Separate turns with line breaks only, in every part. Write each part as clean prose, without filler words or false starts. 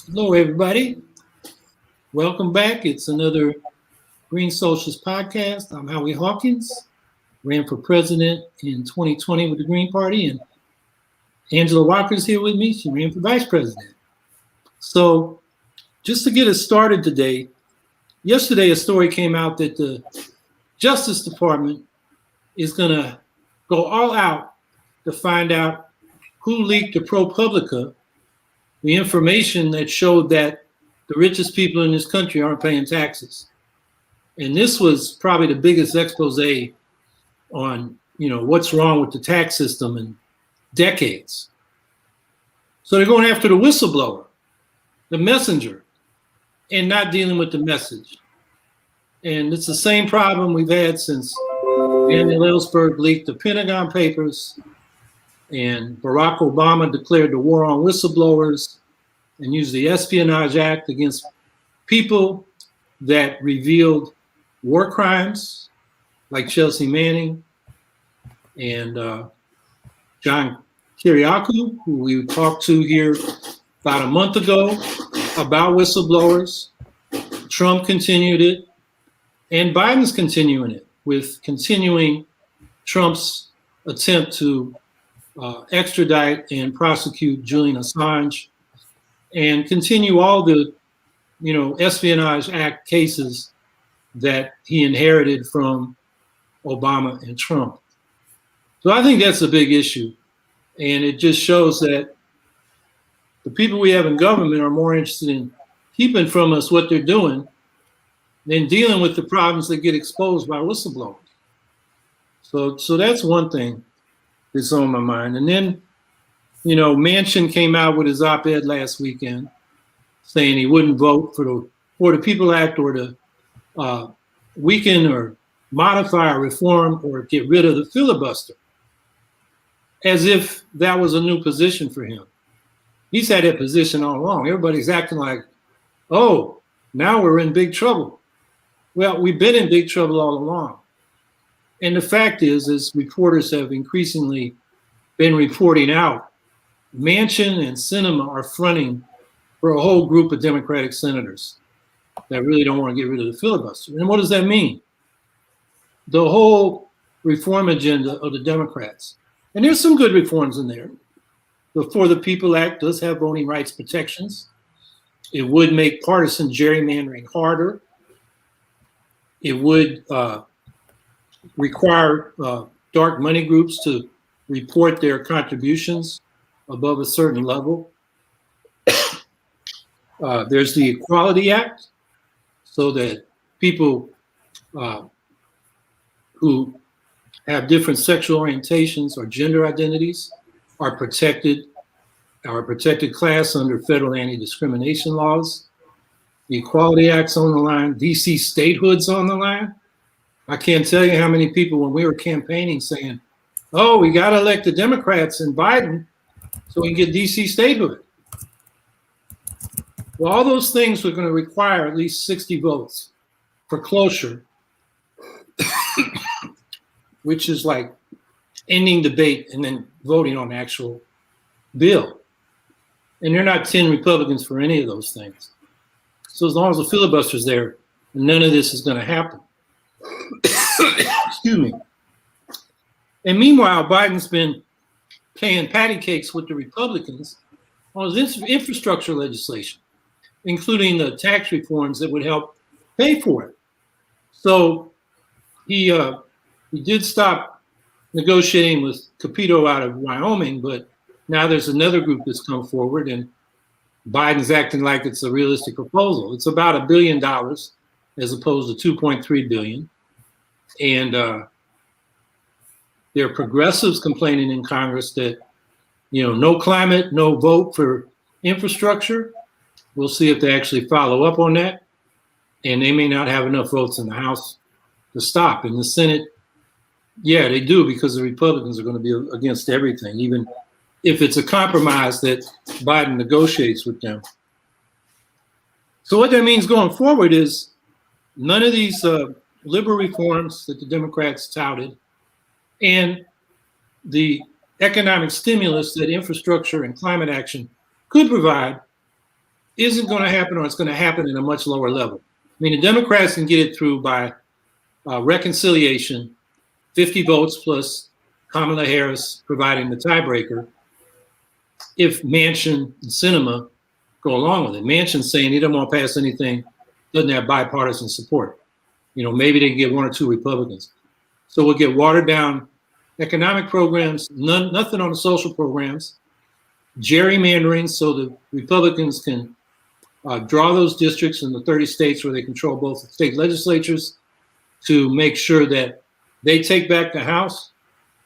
Hello, everybody. Welcome back. It's another Green Socialist podcast. I'm Howie Hawkins. Ran for president in 2020 with the Green Party, and Angela Walker's here with me. She ran for vice president. So, just to get us started today, yesterday a story came out that the Justice Department is going to go all out to find out who leaked to ProPublica the information that showed that the richest people in this country aren't paying taxes. And this was probably the biggest expose on, what's wrong with the tax system in decades. So they're going after the whistleblower, the messenger, and not dealing with the message. And it's the same problem we've had since Daniel Ellsberg leaked the Pentagon Papers, and Barack Obama declared the war on whistleblowers and used the Espionage Act against people that revealed war crimes, like Chelsea Manning and John Kiriakou, who we talked to here about a month ago about whistleblowers. Trump continued it, and Biden's continuing it with continuing Trump's attempt to extradite and prosecute Julian Assange and continue all the, Espionage Act cases that he inherited from Obama and Trump. So I think that's a big issue. And it just shows that the people we have in government are more interested in keeping from us what they're doing than dealing with the problems that get exposed by whistleblowers. So that's one thing that's on my mind. And then, Manchin came out with his op-ed last weekend saying he wouldn't vote for the People Act or to weaken or modify or reform or get rid of the filibuster, as if that was a new position for him. He's had that position all along. Everybody's acting like, oh, now we're in big trouble. Well, we've been in big trouble all along. And the fact is, as reporters have increasingly been reporting out, Manchin and Sinema are fronting for a whole group of Democratic senators that really don't want to get rid of the filibuster. And what does that mean? The whole reform agenda of the Democrats. And there's some good reforms in there. The For the People Act does have voting rights protections. It would make partisan gerrymandering harder. It would require dark money groups to report their contributions above a certain level. There's the Equality Act, so that people who have different sexual orientations or gender identities are a protected class under federal anti-discrimination laws. The Equality Act's on the line. DC statehood's on the line. I can't tell you how many people when we were campaigning saying, oh, we got to elect the Democrats and Biden so we can get DC statehood. Well, all those things are going to require at least 60 votes for cloture, which is like ending debate and then voting on the actual bill. And there are not 10 Republicans for any of those things. So as long as the filibuster's there, none of this is going to happen. Excuse me. And meanwhile, Biden's been playing patty cakes with the Republicans on his infrastructure legislation, including the tax reforms that would help pay for it. So he did stop negotiating with Capito out of Wyoming, but now there's another group that's come forward, and Biden's acting like it's a realistic proposal. It's about $1 billion as opposed to $2.3 billion. And there are progressives complaining in Congress that, no climate, no vote for infrastructure. We'll see if they actually follow up on that. And they may not have enough votes in the House to stop. In the Senate, yeah, they do, because the Republicans are going to be against everything, even if it's a compromise that Biden negotiates with them. So what that means going forward is none of these liberal reforms that the Democrats touted and the economic stimulus that infrastructure and climate action could provide isn't going to happen, or it's going to happen at a much lower level. I mean, the Democrats can get it through by reconciliation, 50 votes plus Kamala Harris providing the tiebreaker, if Manchin and Sinema go along with it. Manchin's saying he doesn't want to pass anything, doesn't have bipartisan support. Maybe they can get one or two Republicans. So we'll get watered down economic programs, nothing on the social programs, gerrymandering so the Republicans can draw those districts in the 30 states where they control both the state legislatures to make sure that they take back the House,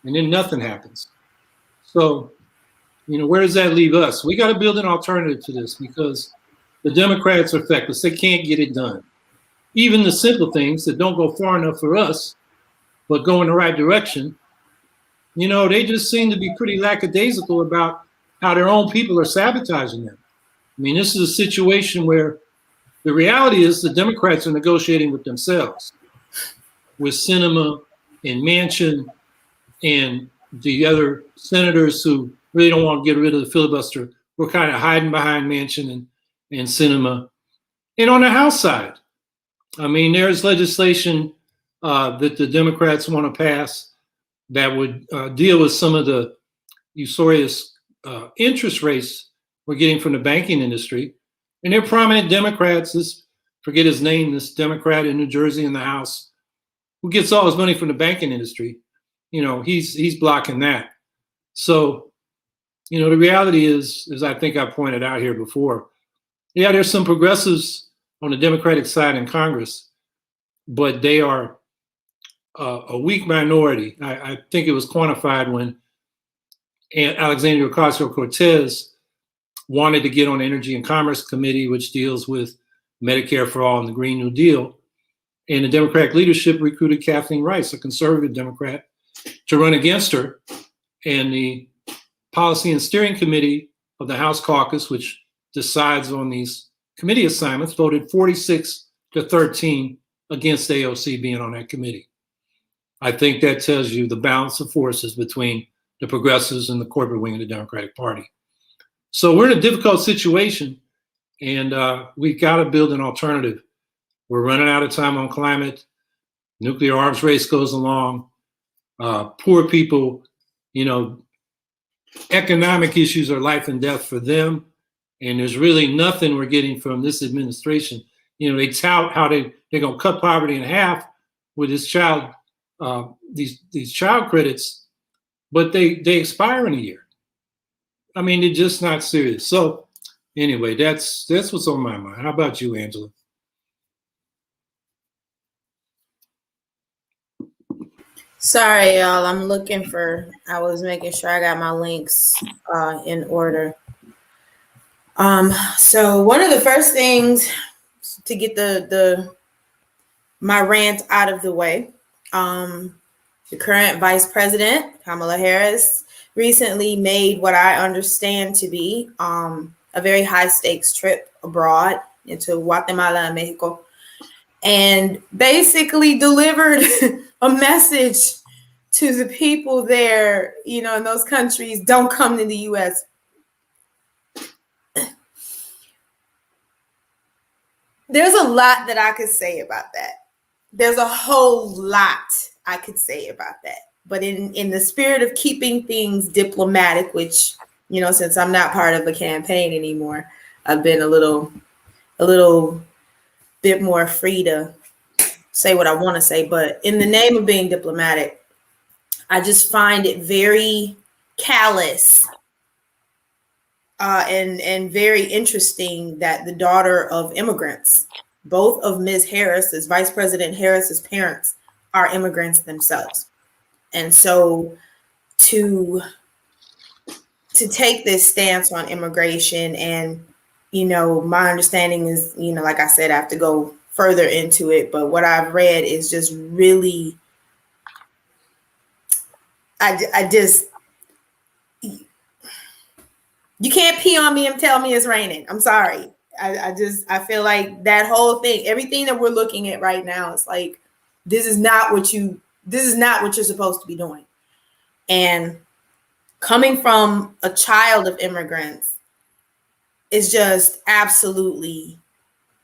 and then nothing happens. So, where does that leave us? We got to build an alternative to this because the Democrats are feckless. They can't get it done. Even the simple things that don't go far enough for us, but go in the right direction, they just seem to be pretty lackadaisical about how their own people are sabotaging them. I mean, this is a situation where the reality is the Democrats are negotiating with themselves, with Sinema and Manchin and the other senators who really don't want to get rid of the filibuster. We're kind of hiding behind Manchin and Sinema. And on the House side, I mean, there's legislation that the Democrats want to pass that would deal with some of the usurious interest rates we're getting from the banking industry. And they're prominent Democrats. Forget his name, this Democrat in New Jersey in the House, who gets all his money from the banking industry. He's blocking that. So, the reality is, as I think I pointed out here before, yeah, there's some progressives on the Democratic side in Congress, but they are a weak minority. I think it was quantified when Alexandria Ocasio-Cortez wanted to get on the Energy and Commerce Committee, which deals with Medicare for all and the Green New Deal. And the Democratic leadership recruited Kathleen Rice, a conservative Democrat, to run against her. And the Policy and Steering Committee of the House Caucus, which decides on these committee assignments, voted 46-13 against AOC being on that committee. I think that tells you the balance of forces between the progressives and the corporate wing of the Democratic Party. So we're in a difficult situation, and we've got to build an alternative. We're running out of time on climate. Nuclear arms race goes along. Poor people, economic issues are life and death for them. And there's really nothing we're getting from this administration. They tout how they're going to cut poverty in half with this these child credits, but they expire in a year. I mean, they're just not serious. So anyway, that's what's on my mind. How about you, Angela?
Sorry, y'all. I was making sure I got my links in order. So one of the first things to get my rant out of the way, the current Vice President, Kamala Harris, recently made what I understand to be a very high stakes trip abroad into Guatemala and Mexico, and basically delivered a message to the people there, in those countries, don't come to the U.S. There's a lot that I could say about that. There's a whole lot I could say about that. But in the spirit of keeping things diplomatic, which, since I'm not part of a campaign anymore, I've been a little bit more free to say what I want to say. But in the name of being diplomatic, I just find it very callous and very interesting that the daughter of immigrants, both of Ms. Harris's, Vice President Harris's parents, are immigrants themselves. And so to take this stance on immigration, and, my understanding is, like I said, I have to go further into it, but what I've read is just really, you can't pee on me and tell me it's raining. I'm sorry. I feel like that whole thing, everything that we're looking at right now, it's like, this is not what you're supposed to be doing. And coming from a child of immigrants, is just absolutely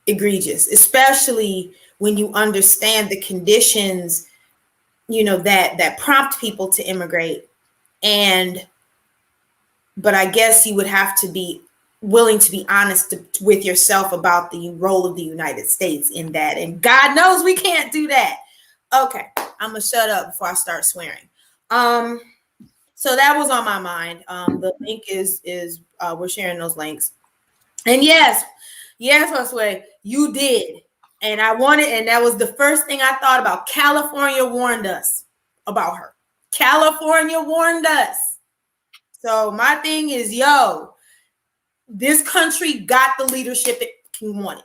egregious, especially when you understand the conditions, that prompt people to immigrate. But I guess you would have to be willing to be honest with yourself about the role of the United States in that. And God knows we can't do that. Okay, I'm gonna shut up before I start swearing. So that was on my mind. The link is we're sharing those links. And yes, Josue, you did. And that was the first thing I thought about. California warned us about her. California warned us. So my thing is, this country got the leadership it wanted.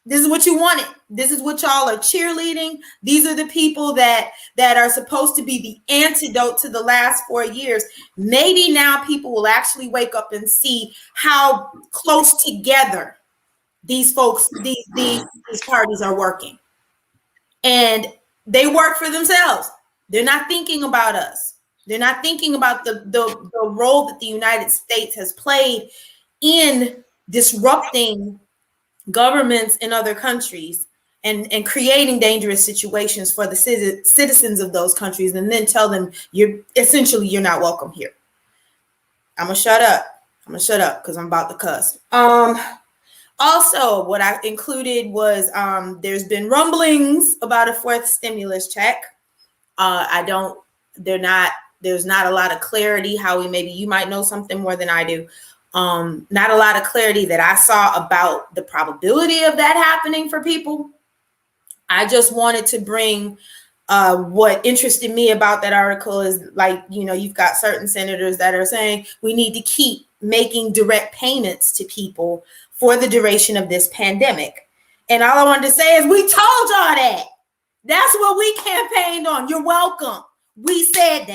This is what you wanted. This is what y'all are cheerleading. These are the people that are supposed to be the antidote to the last 4 years. Maybe now people will actually wake up and see how close together these folks, these parties are working. And they work for themselves. They're not thinking about us. They're not thinking about the role that the United States has played in disrupting governments in other countries and creating dangerous situations for the citizens of those countries, and then tell them you're not welcome here. I'm gonna shut up because I'm about to cuss. Also, what I included was there's been rumblings about a fourth stimulus check. There's not a lot of clarity. Howie, maybe you might know something more than I do. Not a lot of clarity that I saw about the probability of that happening for people. I just wanted to bring what interested me about that article is, like, you've got certain senators that are saying we need to keep making direct payments to people for the duration of this pandemic. And all I wanted to say is we told y'all that. That's what we campaigned on. You're welcome. We said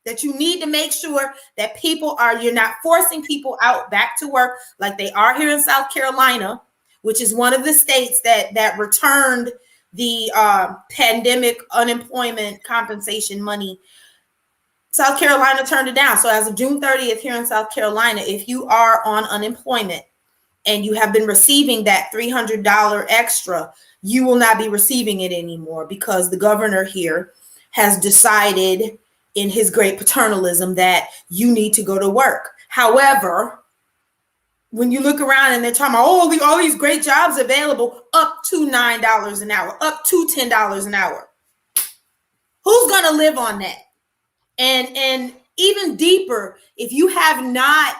that you need to make sure that you're not forcing people out back to work like they are here in South Carolina, which is one of the states that returned the pandemic unemployment compensation money. South Carolina turned it down. So as of June 30th here in South Carolina, if you are on unemployment and you have been receiving that $300 extra, you will not be receiving it anymore, because the governor here has decided in his great paternalism that you need to go to work. However, when you look around and they're talking about, all these great jobs available, up to $9 an hour, up to $10 an hour. Who's going to live on that? And even deeper, if you have not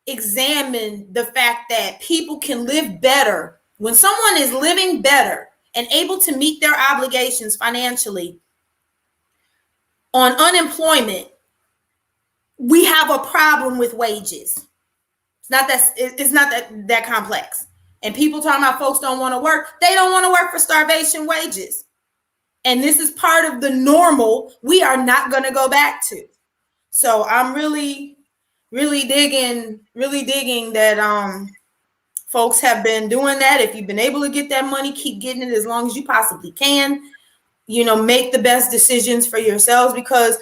examined the fact that people can live better, when someone is living better and able to meet their obligations financially on unemployment, we have a problem with wages. It's not that complex. And people talking about folks don't want to work. They don't want to work for starvation wages. And this is part of the normal we are not going to go back to. So I'm really digging that folks have been doing that. If you've been able to get that money, keep getting it as long as you possibly can. Make the best decisions for yourselves, because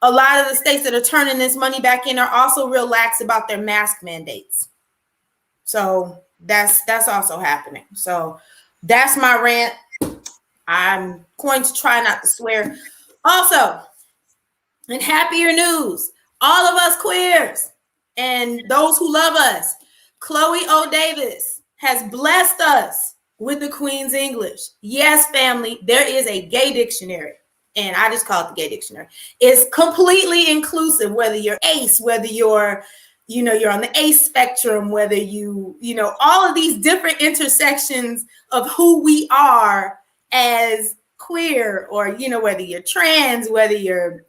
a lot of the states that are turning this money back in are also real lax about their mask mandates. So that's also happening. So that's my rant. I'm going to try not to swear. Also, in happier news, all of us queers and those who love us, Chloe O. Davis has blessed us with the Queen's English. Yes, family, there is a gay dictionary, and I just call it the gay dictionary. It's completely inclusive, whether you're ace, whether you're on the ace spectrum, whether all of these different intersections of who we are as queer, or whether you're trans, whether you're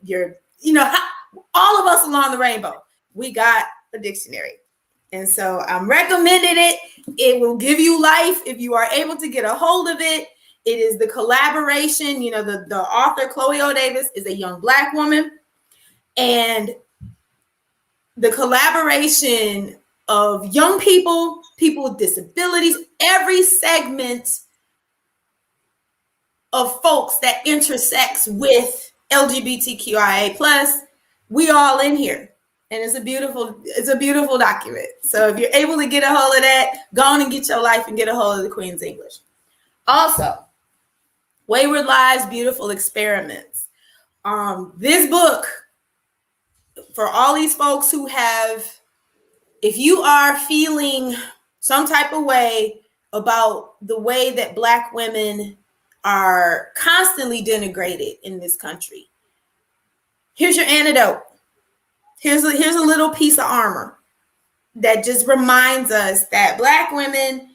all of us along the rainbow, we got a dictionary. And so I'm recommending it. It will give you life if you are able to get a hold of it. It is the collaboration. The author, Chloe O. Davis, is a young Black woman. And the collaboration of young people with disabilities, every segment of folks that intersects with LGBTQIA+, we all in here. And it's a beautiful document. So if you're able to get a hold of that, go on and get your life and get a hold of the Queen's English. Also, Wayward Lives, Beautiful Experiments. This book, for all these folks who have, if you are feeling some type of way about the way that Black women are constantly denigrated in this country, here's your antidote. Here's a little piece of armor that just reminds us that Black women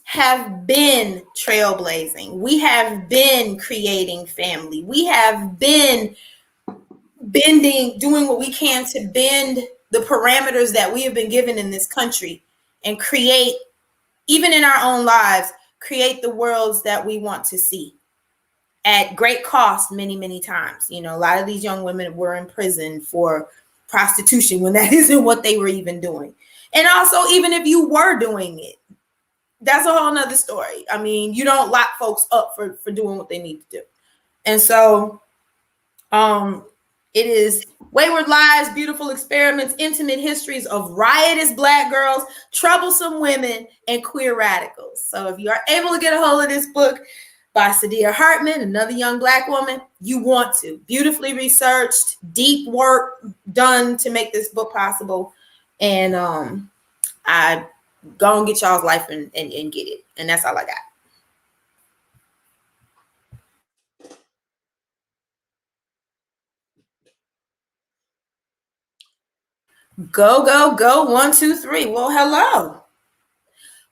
have been trailblazing. We have been creating family. We have been doing what we can to bend the parameters that we have been given in this country and create, even in our own lives, create the worlds that we want to see at great cost many, many times. You know, a lot of these young women were in prison for prostitution when that isn't what they were even doing. And also, even if you were doing it, that's a whole nother story. I mean, you don't lock folks up for doing what they need to do. And so it is Wayward Lives, Beautiful Experiments, Intimate Histories of Riotous Black Girls, Troublesome Women, and Queer Radicals. So if you are able to get a hold of this book by Saidiya Hartman, another young Black woman, you want to. Beautifully researched, deep work done to make this book possible. And I go and get y'all's life and get it. And that's all I got. Go, go, go. 1, 2, 3. Well, hello.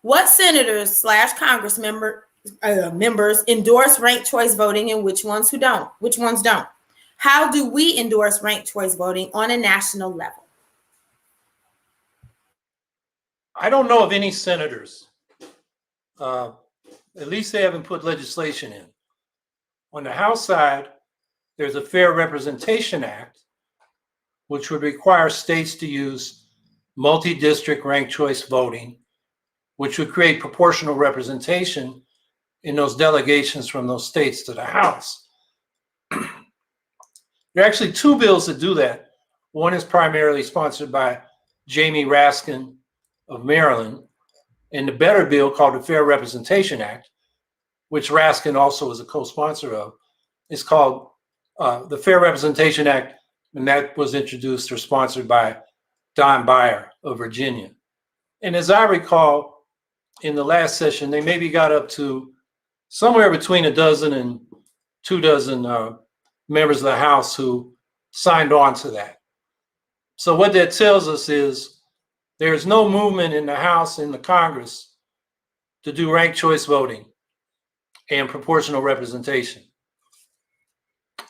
What senators / Congress members endorse ranked choice voting and which ones don't? How do we endorse ranked choice voting on a national level?
I don't know of any senators. At least they haven't put legislation in. On the House side, there's a Fair Representation Act, which would require states to use multi-district ranked choice voting, which would create proportional representation in those delegations from those states to the House. There are actually 2 bills that do that. One is primarily sponsored by Jamie Raskin of Maryland, and the better bill called the Fair Representation Act, which Raskin also is a co-sponsor of, is called the Fair Representation Act, and that was introduced or sponsored by Don Beyer of Virginia. And as I recall, in the last session, they maybe got up to somewhere between 12 and 24 members of the House who signed on to that. So what that tells us is there's no movement in the House and the Congress to do ranked choice voting and proportional representation.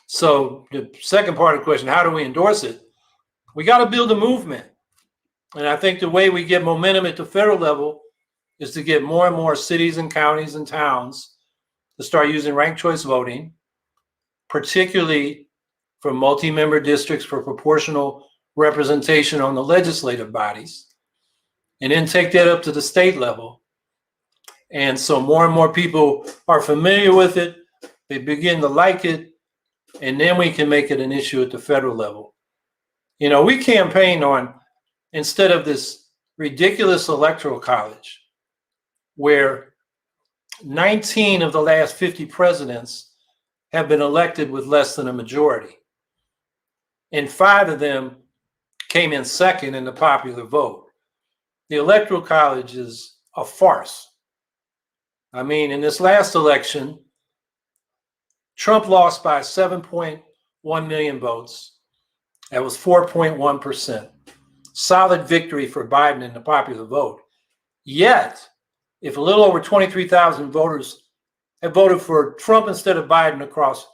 So the second part of the question, how do we endorse it? We got to build a movement. And I think the way we get momentum at the federal level is to get more and more cities and counties and towns to start using ranked choice voting, particularly for multi-member districts for proportional representation on the legislative bodies, and then take that up to the state level. And so more and more people are familiar with it, they begin to like it, and then we can make it an issue at the federal level. You know, we campaigned on, instead of this ridiculous electoral college, where 19 of the last 50 presidents have been elected with less than a majority, and 5 of them came in second in the popular vote. The electoral college is a farce. I mean, in this last election, Trump lost by 7.1 million votes. That was 4.1%. Solid victory for Biden in the popular vote. Yet, if a little over 23,000 voters had voted for Trump instead of Biden across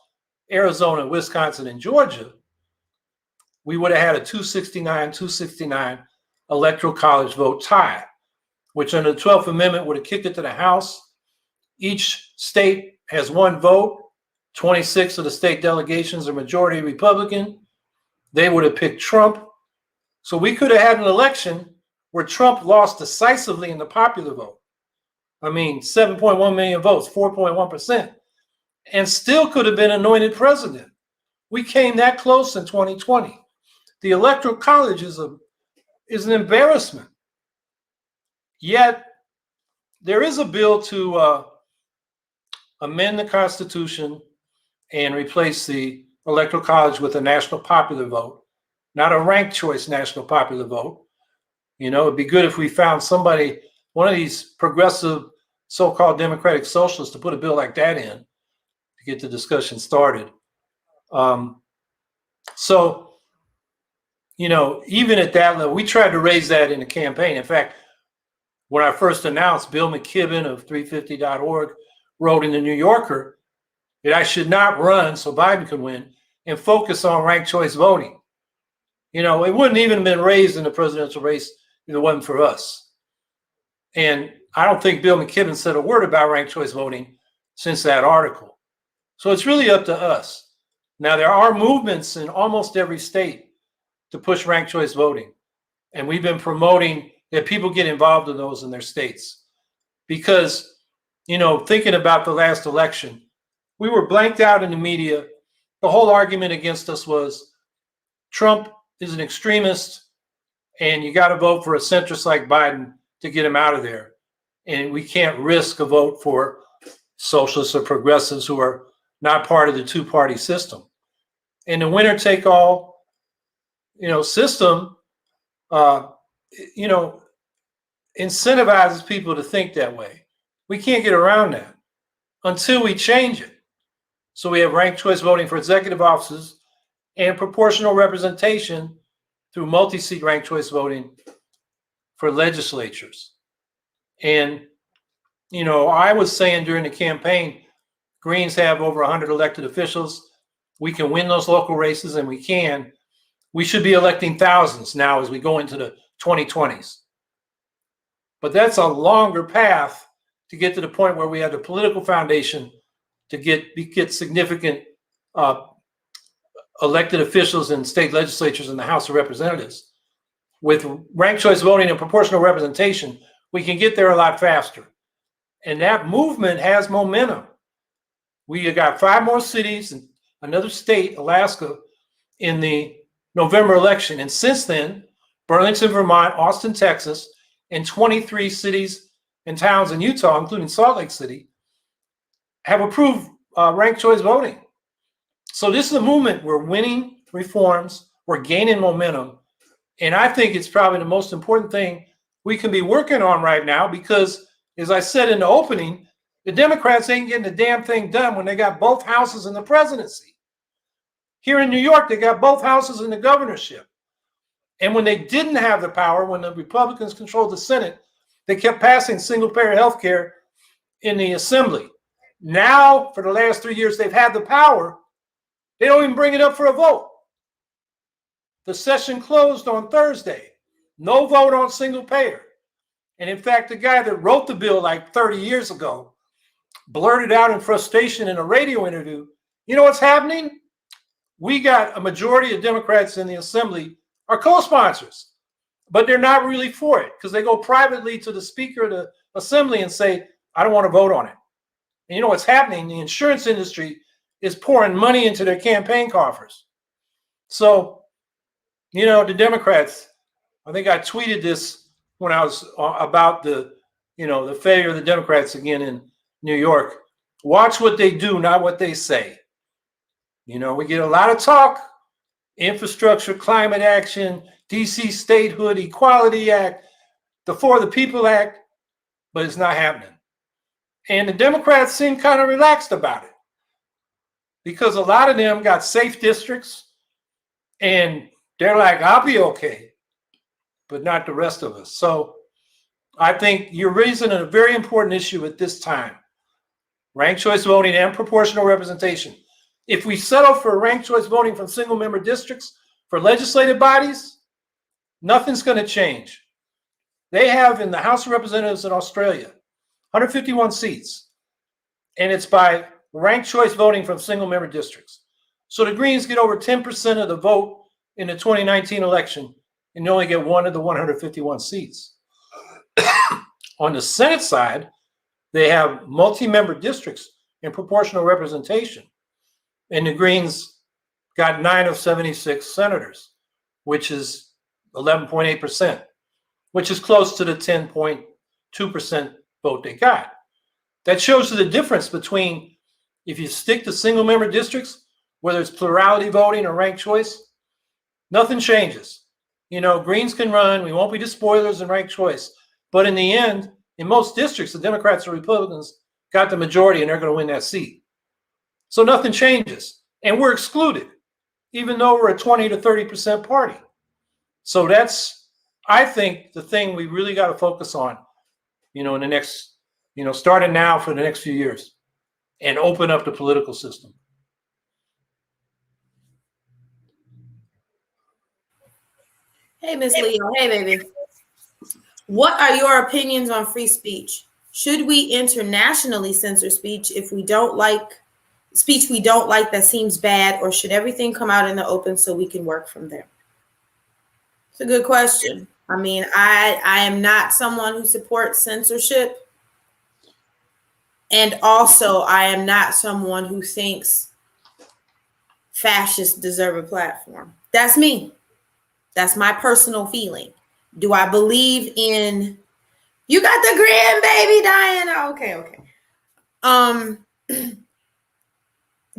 Arizona, Wisconsin, and Georgia, we would have had a 269 electoral college vote tie, which under the 12th Amendment would have kicked it to the House. Each state has 1 vote. 26 of the state delegations are majority Republican. They would have picked Trump. So we could have had an election where Trump lost decisively in the popular vote. I mean, 7.1 million votes, 4.1%, and still could have been anointed president. We came that close in 2020.
the Electoral College is an embarrassment. Yet there is a bill to amend the Constitution and replace the Electoral College with a national popular vote, not a ranked choice national popular vote. You know, it'd be good if we found somebody, one of these progressive so-called democratic socialists, to put a bill like that in to get the discussion started. So, you know, even at that level, we tried to raise that in the campaign. In fact, when I first announced, Bill McKibben of 350.org wrote in the New Yorker that I should not run so Biden could win and focus on ranked choice voting. You know, it wouldn't even have been raised in the presidential race if it wasn't for us. And I don't think Bill McKibben said a word about ranked choice voting since that article. So it's really up to us. Now, there are movements in almost every state to push ranked choice voting. And we've been promoting that people get involved in those in their states. Because, you know, thinking about the last election, we were blanked out in the media. The whole argument against us was Trump is an extremist and you got to vote for a centrist like Biden to get him out of there. And we can't risk a vote for socialists or progressives who are not part of the two-party system. And the winner-take-all, you know, system, you know, incentivizes people to think that way. We can't get around that until we change it. So we have ranked choice voting for executive offices and proportional representation through multi-seat ranked choice voting for legislatures. And, you know, I was saying during the campaign, Greens have over 100 elected officials. We can win those local races, and we can. We should be electing thousands now as we go into the 2020s. But that's a longer path to get to the point where we have the political foundation to get significant elected officials in state legislatures and the House of Representatives. With ranked choice voting and proportional representation, we can get there a lot faster. And that movement has momentum. We got 5 more cities and another state, Alaska, in the November election. And since then, Burlington, Vermont, Austin, Texas, and 23 cities and towns in Utah, including Salt Lake City, have approved ranked choice voting. So this is a movement. We're winning reforms. We're gaining momentum. And I think it's probably the most important thing we can be working on right now because, as I said in the opening, the Democrats ain't getting the damn thing done when they got both houses in the presidency. Here in New York, they got both houses in the governorship. And when they didn't have the power, when the Republicans controlled the Senate, they kept passing single-payer health care in the assembly. Now, for the last 3 years, they've had the power. They don't even bring it up for a vote. The session closed on Thursday. No vote on single-payer. And in fact, the guy that wrote the bill like 30 years ago blurted out in frustration in a radio interview, you know what's happening? We got a majority of Democrats in the assembly are co-sponsors, but they're not really for it because they go privately to the Speaker of the Assembly and say, I don't want to vote on it. And you know what's happening? The insurance industry is pouring money into their campaign coffers. So, you know, the Democrats, I think I tweeted this when I was about the failure of the Democrats again in New York. Watch what they do, not what they say. You know, we get a lot of talk, infrastructure, climate action, DC statehood, Equality Act, the For the People Act, but it's not happening. And the Democrats seem kind of relaxed about it because a lot of them got safe districts and they're like, I'll be okay, but not the rest of us. So I think you're raising a very important issue at this time. Ranked choice voting and proportional representation. If we settle for ranked choice voting from single member districts for legislative bodies, nothing's going to change. They have in the House of Representatives in Australia 151 seats, and it's by ranked choice voting from single member districts. So the Greens get over 10% of the vote in the 2019 election, and you only get one of the 151 seats. On the Senate side, they have multi-member districts and proportional representation. And the Greens got 9 of 76 senators, which is 11.8%, which is close to the 10.2% vote they got. That shows you the difference between if you stick to single member districts, whether it's plurality voting or ranked choice, nothing changes. Greens can run, we won't be the spoilers in ranked choice. But in the end, in most districts, the Democrats or Republicans got the majority and they're going to win that seat. So nothing changes. And we're excluded, even though we're a 20 to 30% party. So that's, I think, the thing we really got to focus on, in the next, starting now for the next few years, and open up the political system.
Hey, Miss Leo. Hey, baby. What are your opinions on free speech? Should we internationally censor speech if we don't like speech we don't like that seems bad, or should everything come out in the open so we can work from there? It's a good question. I mean, I am not someone who supports censorship. And also, I am not someone who thinks fascists deserve a platform. That's me. That's my personal feeling. Do I believe in, you got the grandbaby, Diana? Okay.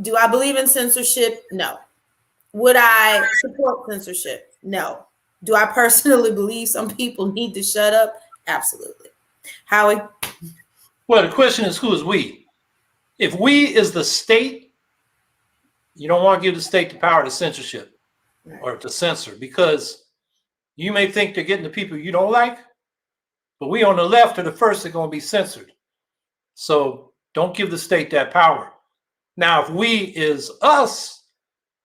Do I believe in censorship? No. Would I support censorship? No. Do I personally believe some people need to shut up? Absolutely. Howie?
Well, the question is, who is we? If we is the state, you don't want to give the state the power to censorship or to censor, because you may think they're getting the people you don't like, but we on the left are the first that are going to be censored. So don't give the state that power. Now, if we is us,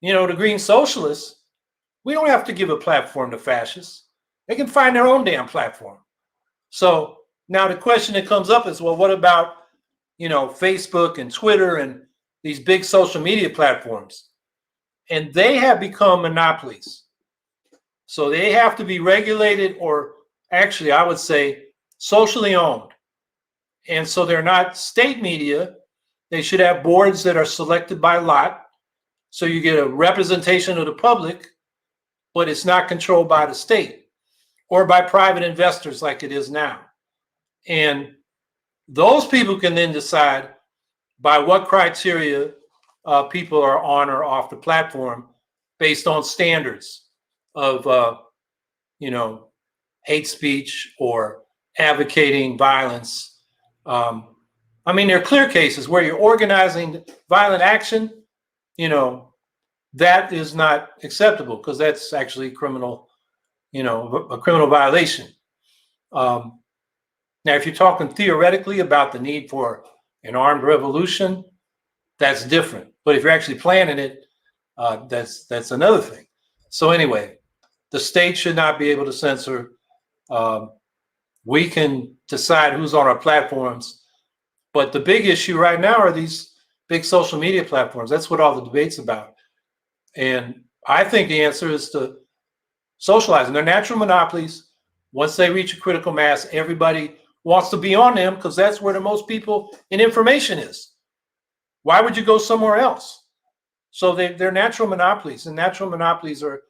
the Green Socialists, we don't have to give a platform to fascists. They can find their own damn platform. So now the question that comes up is, well, what about, Facebook and Twitter and these big social media platforms? And they have become monopolies. So they have to be regulated, or actually, I would say socially owned. And so they're not state media. They should have boards that are selected by lot. So you get a representation of the public, but it's not controlled by the state or by private investors like it is now. And those people can then decide by what criteria people are on or off the platform based on standards of, hate speech or advocating violence. There are clear cases where you're organizing violent action, that is not acceptable because that's actually criminal, a criminal violation. Now, if you're talking theoretically about the need for an armed revolution, that's different. But if you're actually planning it, that's another thing. So anyway, the state should not be able to censor. We can decide who's on our platforms. But the big issue right now are these big social media platforms. That's what all the debate's about. And I think the answer is to socialize. And they're natural monopolies. Once they reach a critical mass, everybody wants to be on them because that's where the most people and information is. Why would you go somewhere else? So they're natural monopolies, and natural monopolies are,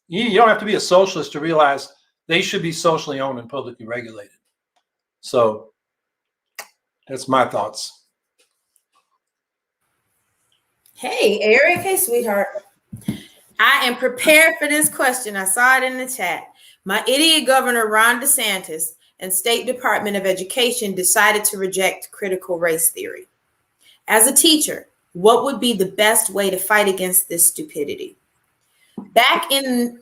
you don't have to be a socialist to realize they should be socially owned and publicly regulated. So that's my thoughts.
Hey, Eric. Hey, sweetheart. I am prepared for this question. I saw it in the chat. My idiot governor, Ron DeSantis, and State Department of Education decided to reject critical race theory. As a teacher, what would be the best way to fight against this stupidity? Back in,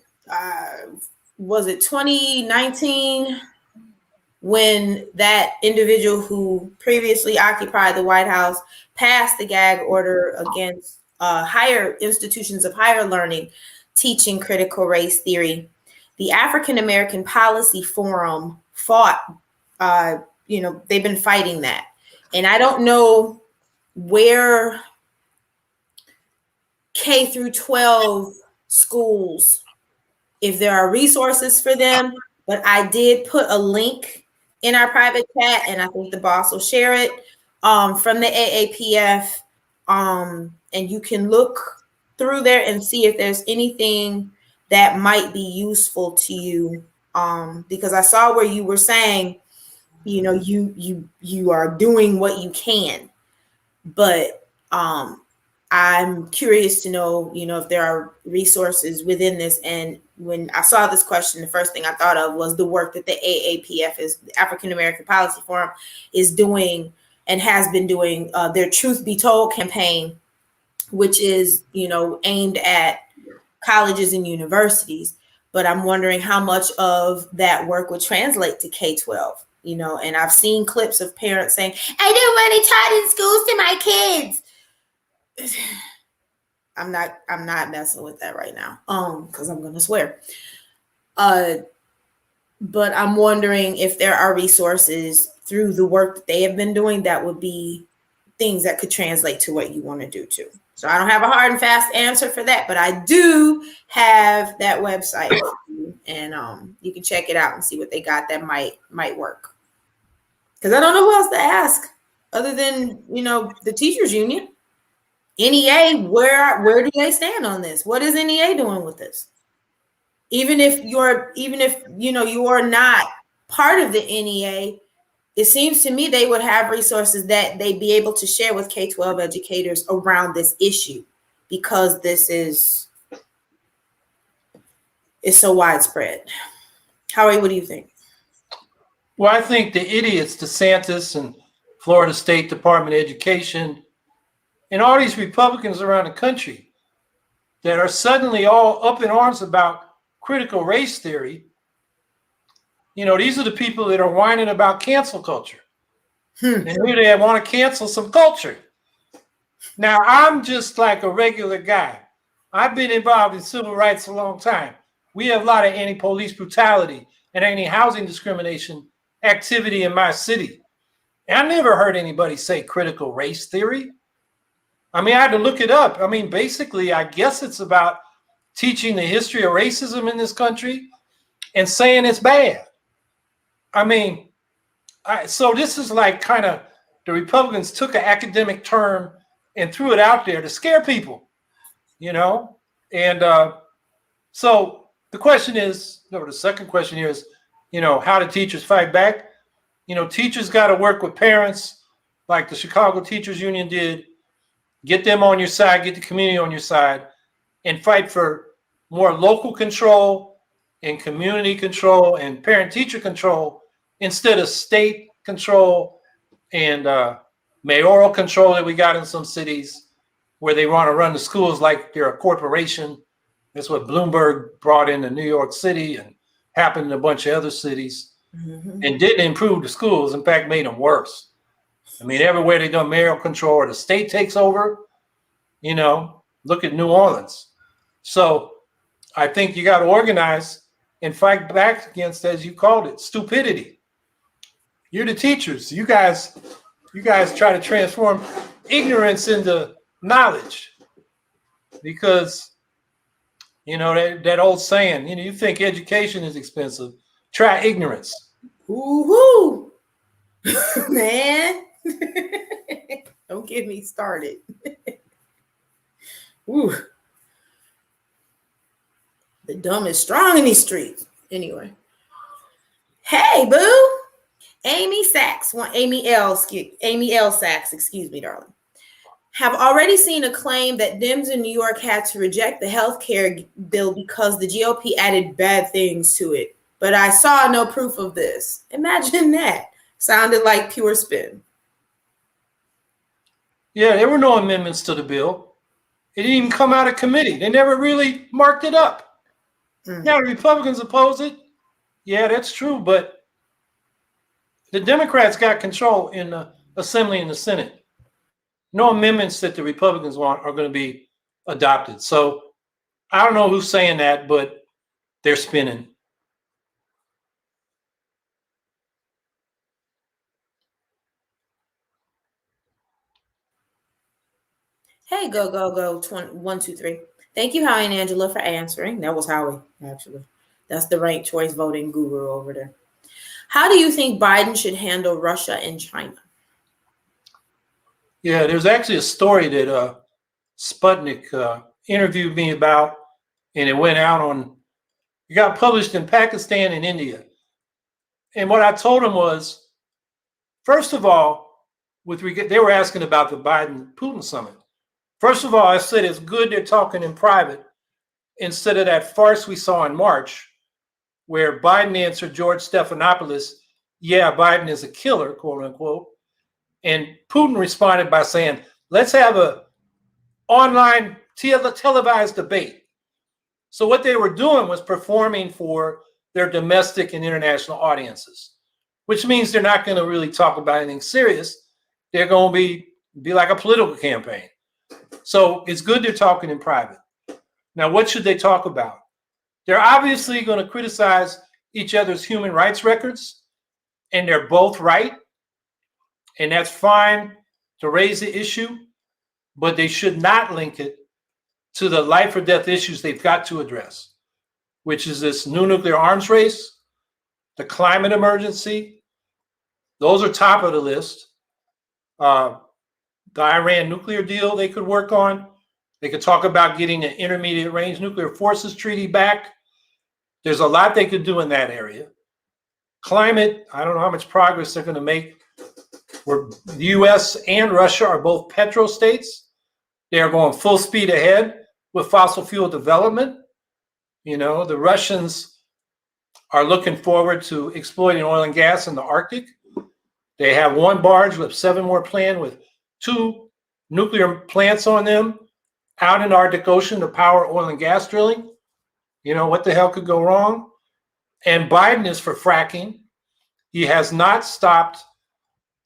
was it 2019, when that individual who previously occupied the White House passed the gag order against higher institutions of higher learning teaching critical race theory, the African American Policy Forum fought, they've been fighting that. And I don't know where K through 12 schools, if there are resources for them, but I did put a link in our private chat, and I think the boss will share it, from the AAPF, and you can look through there and see if there's anything that might be useful to you? Because I saw where you were saying, you know, you are doing what you can, but I'm curious to know, you know, if there are resources within this. And when I saw this question, the first thing I thought of was the work that the AAPF, is the African American Policy Forum, is doing and has been doing, their Truth Be Told campaign, which is, you know, aimed at colleges and universities. But I'm wondering how much of that work would translate to K-12, you know. And I've seen clips of parents saying, I don't want it taught in schools to my kids. I'm not messing with that right now. Because I'm gonna swear. But I'm wondering if there are resources through the work that they have been doing that would be things that could translate to what you want to do too. So I don't have a hard and fast answer for that, but I do have that website, and you can check it out and see what they got that might work. Because I don't know who else to ask other than, you know, the teachers union. NEA, where do they stand on this? What is NEA doing with this? Even if you know you are not part of the NEA, it seems to me they would have resources that they'd be able to share with K-12 educators around this issue, because this is so widespread. Howie, what do you think?
Well, I think the idiots, DeSantis and Florida State Department of Education, and all these Republicans around the country that are suddenly all up in arms about critical race theory, you know, these are the people that are whining about cancel culture. And here they want to cancel some culture. Now, I'm just like a regular guy. I've been involved in civil rights a long time. We have a lot of anti-police brutality and anti-housing discrimination activity in my city. And I never heard anybody say critical race theory. I mean, I had to look it up. I mean, basically, I guess it's about teaching the history of racism in this country and saying it's bad. I mean, so this is like kind of the Republicans took an academic term and threw it out there to scare people, you know? And so the question is, no, the second question here is, you know, how do teachers fight back? You know, teachers got to work with parents like the Chicago Teachers Union did, get them on your side, get the community on your side, and fight for more local control and community control and parent-teacher control instead of state control and mayoral control that we got in some cities where they want to run the schools like they're a corporation. That's what Bloomberg brought into New York City and happened in a bunch of other cities, and didn't improve the schools. In fact, made them worse. I mean, everywhere they done mayoral control or the state takes over, you know, look at New Orleans. So I think you got to organize and fight back against, as you called it, stupidity. You're the teachers. You guys try to transform ignorance into knowledge, because, you know, that old saying, you know, you think education is expensive, try ignorance.
Woohoo, man. Don't get me started. Ooh. The dumb is strong in these streets. Anyway. Hey, boo. Amy L. Sachs, excuse me, darling, have already seen a claim that Dems in New York had to reject the health care bill because the GOP added bad things to it. But I saw no proof of this. Imagine that. Sounded like pure spin.
Yeah, there were no amendments to the bill. It didn't even come out of committee. They never really marked it up. Now the Republicans oppose it. Yeah, that's true. But the Democrats got control in the Assembly and the Senate. No amendments that the Republicans want are going to be adopted. So I don't know who's saying that, but they're spinning.
Hey, go 1, 2, 3. Thank you, Howie and Angela, for answering. That was Howie, actually. That's the ranked choice voting guru over there. How do you think Biden should handle Russia and China?
Yeah, there's actually a story that Sputnik interviewed me about, and it went out on It got published in Pakistan and India. And what I told them was, first of all, they were asking about the Biden-Putin summit. First of all, I said it's good they're talking in private instead of that farce we saw in March, where Biden answered George Stephanopoulos, yeah, Biden is a killer, quote unquote. And Putin responded by saying, let's have a online televised debate. So what they were doing was performing for their domestic and international audiences, which means they're not going to really talk about anything serious. They're going to be like a political campaign. So it's good they're talking in private. Now, what should they talk about? They're obviously going to criticize each other's human rights records, and they're both right. And that's fine to raise the issue, but they should not link it to the life or death issues they've got to address, which is this new nuclear arms race, the climate emergency. Those are top of the list. The Iran nuclear deal they could work on. They could talk about getting an intermediate range nuclear forces treaty back. There's a lot they could do in that area. Climate, I don't know how much progress they're going to make. Where the US and Russia are both petrostates. They are going full speed ahead with fossil fuel development. You know, the Russians are looking forward to exploiting oil and gas in the Arctic. They have one barge with 7 more planned with 2 nuclear plants on them out in the Arctic Ocean to power oil and gas drilling. You know, what the hell could go wrong? And Biden is for fracking. He has not stopped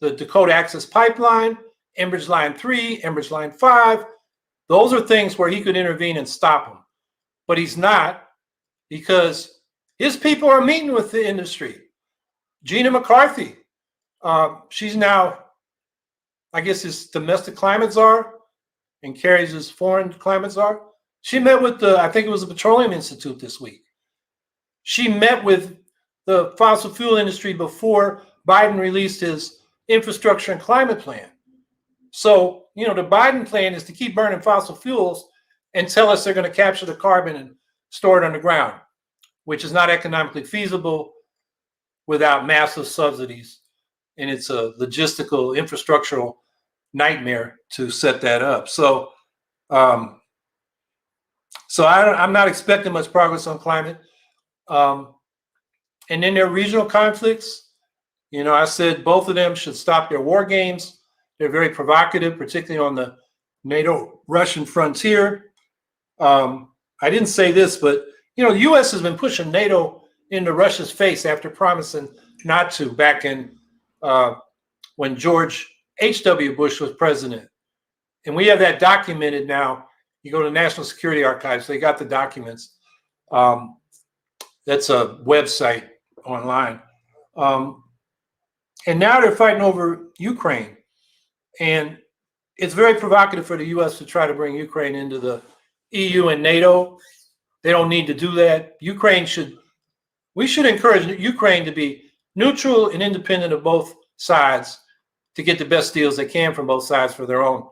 the Dakota Access Pipeline, Enbridge Line 3, Enbridge Line 5. Those are things where he could intervene and stop them. But he's not, because his people are meeting with the industry. Gina McCarthy, she's now, I guess, his domestic climate czar and carries his foreign climate czar. She met with I think it was the Petroleum Institute this week. She met with the fossil fuel industry before Biden released his infrastructure and climate plan. So, you know, the Biden plan is to keep burning fossil fuels and tell us they're going to capture the carbon and store it underground, which is not economically feasible without massive subsidies. And it's a logistical, infrastructural nightmare to set that up. So, I'm not expecting much progress on climate. And then there are regional conflicts. You know, I said both of them should stop their war games. They're very provocative, particularly on the NATO-Russian frontier. I didn't say this, but, you know, the U.S. has been pushing NATO into Russia's face after promising not to back in when George H.W. Bush was president. And we have that documented now. You go to the National Security Archives, they got the documents. That's a website online. And now they're fighting over Ukraine. And it's very provocative for the U.S. to try to bring Ukraine into the EU and NATO. They don't need to do that. We should encourage Ukraine to be neutral and independent of both sides to get the best deals they can from both sides for their own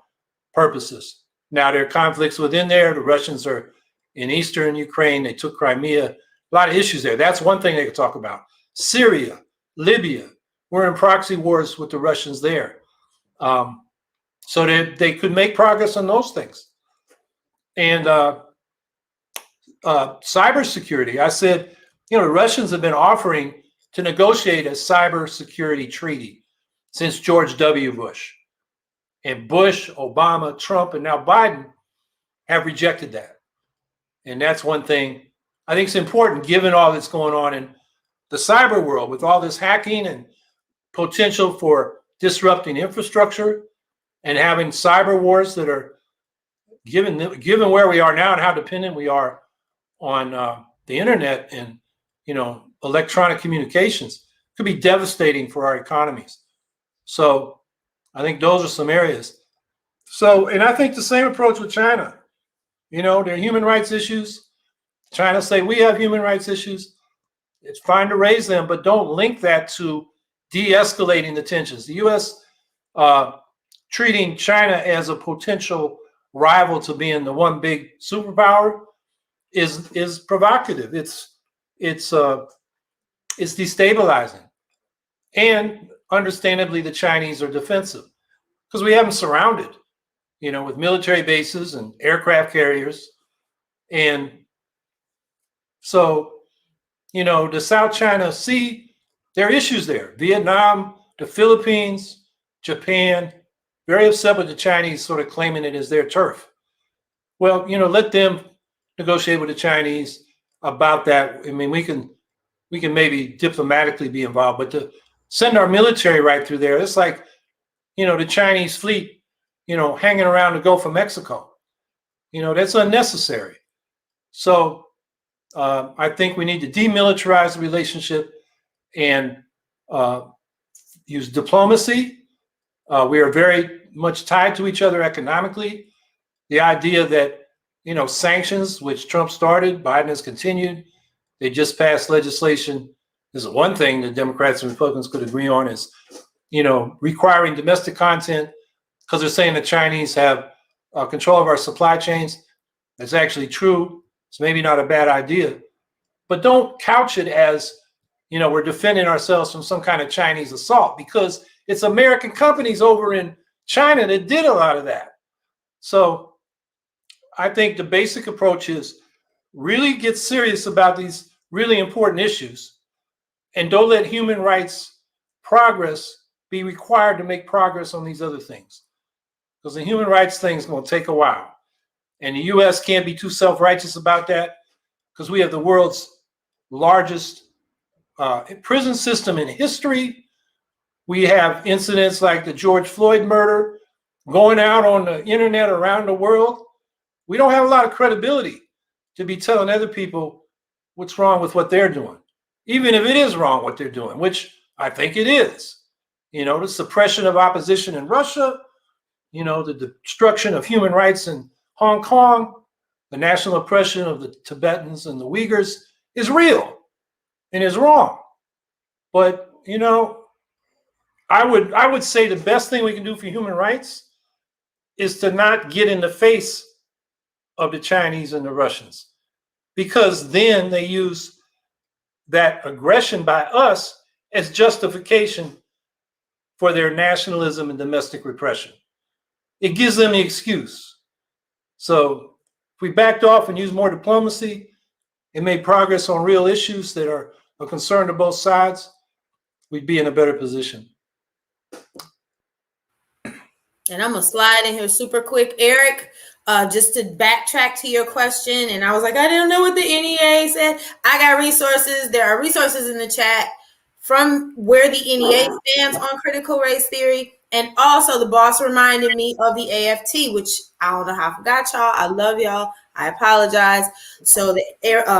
purposes. Now, there are conflicts within there. The Russians are in eastern Ukraine. They took Crimea. A lot of issues there. That's one thing they could talk about. Syria, Libya. We're in proxy wars with the Russians there. So they could make progress on those things. And cybersecurity, I said, you know, the Russians have been offering to negotiate a cybersecurity treaty since George W. Bush. And Bush, Obama, Trump, and now Biden have rejected that. And that's one thing I think is important, given all that's going on in the cyber world with all this hacking and potential for disrupting infrastructure and having cyber wars that are given where we are now and how dependent we are on the internet and, you know, electronic communications could be devastating for our economies. So I think those are some areas. So, and I think the same approach with China. You know, there are human rights issues. China say we have human rights issues. It's fine to raise them, but don't link that to de-escalating the tensions. The U.S. Treating China as a potential rival to being the one big superpower is provocative. It's it's destabilizing. And understandably, the Chinese are defensive because we have them surrounded, with military bases and aircraft carriers. And so, the South China Sea, there are issues there. Vietnam, the Philippines, Japan, very upset with the Chinese sort of claiming it as their turf. Well, let them negotiate with the Chinese about that. I mean, we can maybe diplomatically be involved, but to send our military right through there, it's like, the Chinese fleet, hanging around the Gulf of Mexico. That's unnecessary. So I think we need to demilitarize the relationship and use diplomacy. We are very much tied to each other economically. The idea that, sanctions, which Trump started, Biden has continued. They just passed legislation. This is one thing the Democrats and Republicans could agree on is, requiring domestic content because they're saying the Chinese have control of our supply chains. That's actually true. It's maybe not a bad idea, but don't couch it as, we're defending ourselves from some kind of Chinese assault, because it's American companies over in China that did a lot of that. So I think the basic approach is really get serious about these really important issues and don't let human rights progress be required to make progress on these other things. Because the human rights thing is going to take a while. And the US can't be too self-righteous about that because we have the world's largest prison system in history. We have incidents like the George Floyd murder going out on the internet around the world. We don't have a lot of credibility to be telling other people what's wrong with what they're doing, even if it is wrong what they're doing, which I think it is. The suppression of opposition in Russia, the destruction of human rights in Hong Kong, the national oppression of the Tibetans and the Uyghurs is real and is wrong. But, I would say the best thing we can do for human rights is to not get in the face of the Chinese and the Russians, because then they use that aggression by us as justification for their nationalism and domestic repression. It gives them the excuse. So if we backed off and used more diplomacy and made progress on real issues that are a concern to both sides, we'd be in a better position.
And I'm gonna slide in here super quick, Eric, just to backtrack to your question. And I was like, I didn't know what the NEA said. I got resources. There are resources in the chat from where the NEA stands on critical race theory. And also the boss reminded me of the AFT, which I don't know how I forgot y'all. I love y'all. I apologize. So the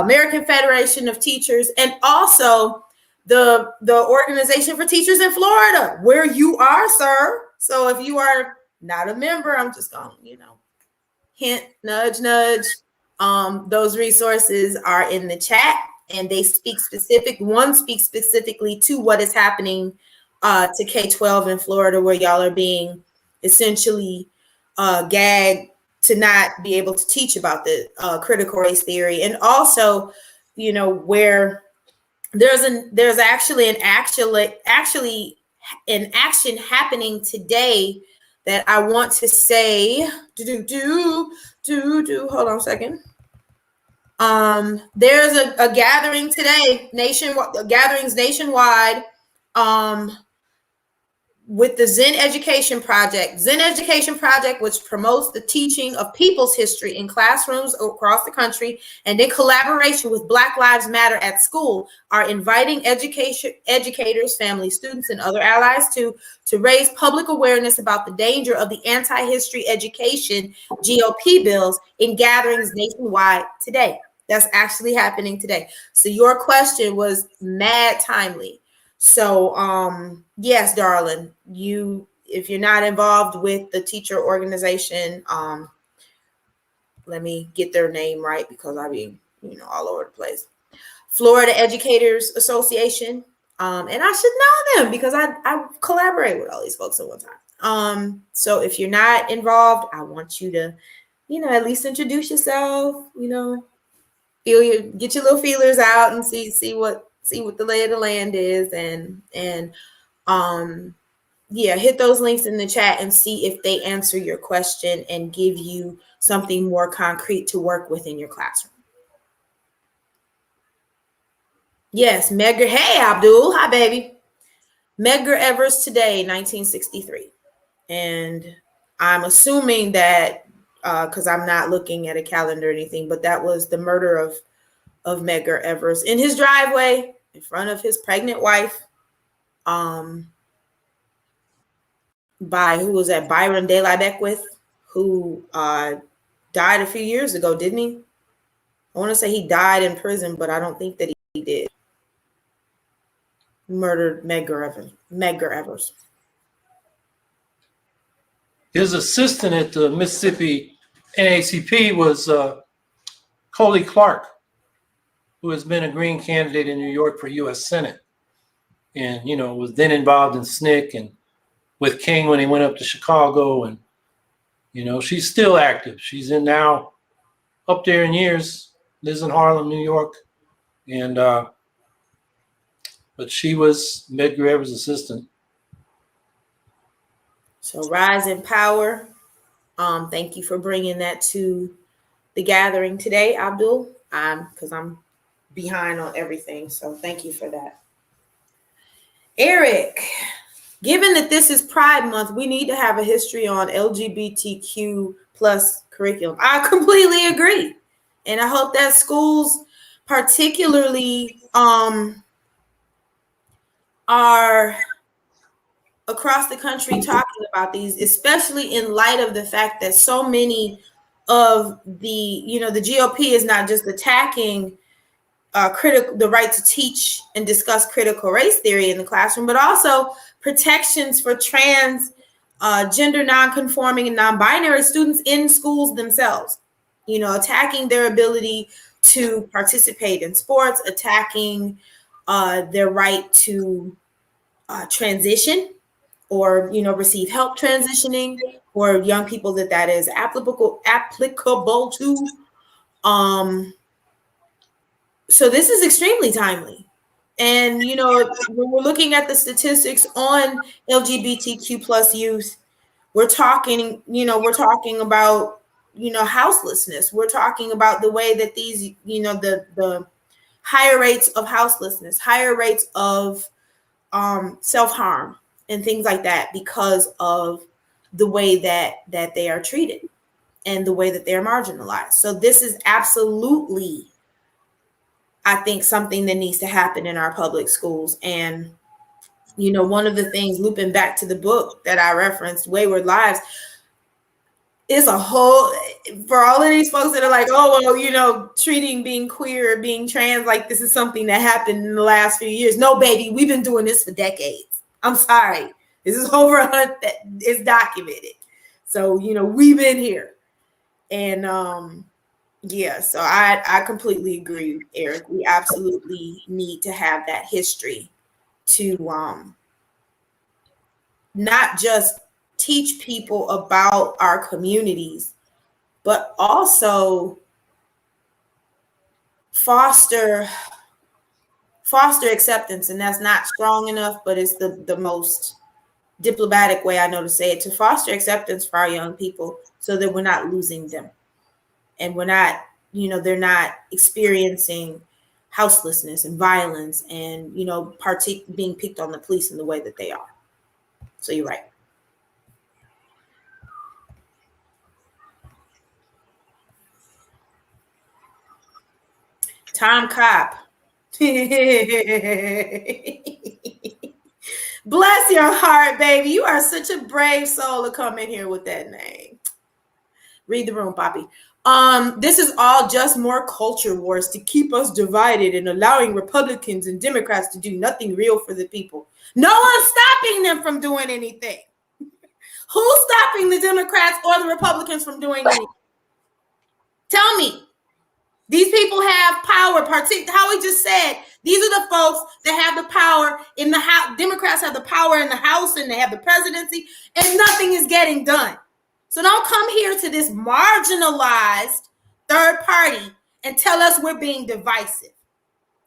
American Federation of Teachers, and also the Organization for Teachers in Florida, where you are, sir. So if you are not a member, I'm just going, hint, nudge, nudge. Those resources are in the chat, and they speak one speaks specifically to what is happening to K-12 in Florida, where y'all are being essentially gagged to not be able to teach about the critical race theory. And also, where there's actually an action happening today that I want to say. Hold on a second. There's a gathering today, gatherings nationwide, with the Zen Education Project. Zen Education Project, which promotes the teaching of people's history in classrooms across the country, and in collaboration with Black Lives Matter at School, are inviting educators, families, students, and other allies to raise public awareness about the danger of the anti-history education GOP bills in gatherings nationwide today. That's actually happening today. So your question was mad timely. So, yes, darling, if you're not involved with the teacher organization, let me get their name right because I be, all over the place. Florida Educators Association. And I should know them because I collaborate with all these folks at one time. So if you're not involved, I want you to, at least introduce yourself, get your little feelers out and see what the lay of the land is, and yeah, hit those links in the chat and see if they answer your question and give you something more concrete to work with in your classroom. Yes, Medgar. Hey, Abdul. Hi, baby. Medgar Evers today, 1963. And I'm assuming that, because I'm not looking at a calendar or anything, but that was the murder of Medgar Evers in his driveway in front of his pregnant wife. By who was that? Byron De La Beckwith, who died a few years ago, didn't he? I want to say he died in prison, but I don't think that he did. Murdered Medgar Evers.
His assistant at the Mississippi NAACP was Coley Clark, who has been a Green candidate in New York for U.S. Senate, and was then involved in SNCC and with King when he went up to Chicago, and she's still active. She's in now up there in years, lives in Harlem, New York, and but she was Medgar Evers' assistant.
So rise in power. Thank you for bringing that to the gathering today, Abdul. Because I'm behind on everything, so thank you for that. Eric, given that this is Pride Month, we need to have a history on LGBTQ plus curriculum. I completely agree. And I hope that schools particularly are across the country talking about these, especially in light of the fact that so many of the GOP is not just attacking the right to teach and discuss critical race theory in the classroom, but also protections for trans, gender nonconforming, and non-binary students in schools themselves. Attacking their ability to participate in sports, attacking their right to transition or receive help transitioning for young people that is applicable to. So this is extremely timely. And, when we're looking at the statistics on LGBTQ plus youth, we're talking about, houselessness. We're talking about the way that these, the higher rates of houselessness, higher rates of self-harm and things like that because of the way that they are treated and the way that they're marginalized. So this is absolutely, I think, something that needs to happen in our public schools. And, one of the things, looping back to the book that I referenced, Wayward Lives, is a whole, for all of these folks that are like, oh, well, treating being queer, being trans, like this is something that happened in the last few years. No, baby, we've been doing this for decades. I'm sorry. This is over it's documented. So, we've been here. And, yeah, so I completely agree, Eric. We absolutely need to have that history to not just teach people about our communities, but also foster acceptance. And that's not strong enough, but it's the most diplomatic way I know to say it, to foster acceptance for our young people so that we're not losing them. And we're not, they're not experiencing houselessness and violence and, being picked on the police in the way that they are. So you're right. Tom Cobb. Bless your heart, baby. You are such a brave soul to come in here with that name. Read the room, Poppy. This is all just more culture wars to keep us divided and allowing Republicans and Democrats to do nothing real for the people. No one's stopping them from doing anything. Who's stopping the Democrats or the Republicans from doing anything? Tell me. These people have power. Howie just said, these are the folks that have the power in the House. Democrats have the power in the House and they have the presidency, and nothing is getting done. So don't come here to this marginalized third party and tell us we're being divisive.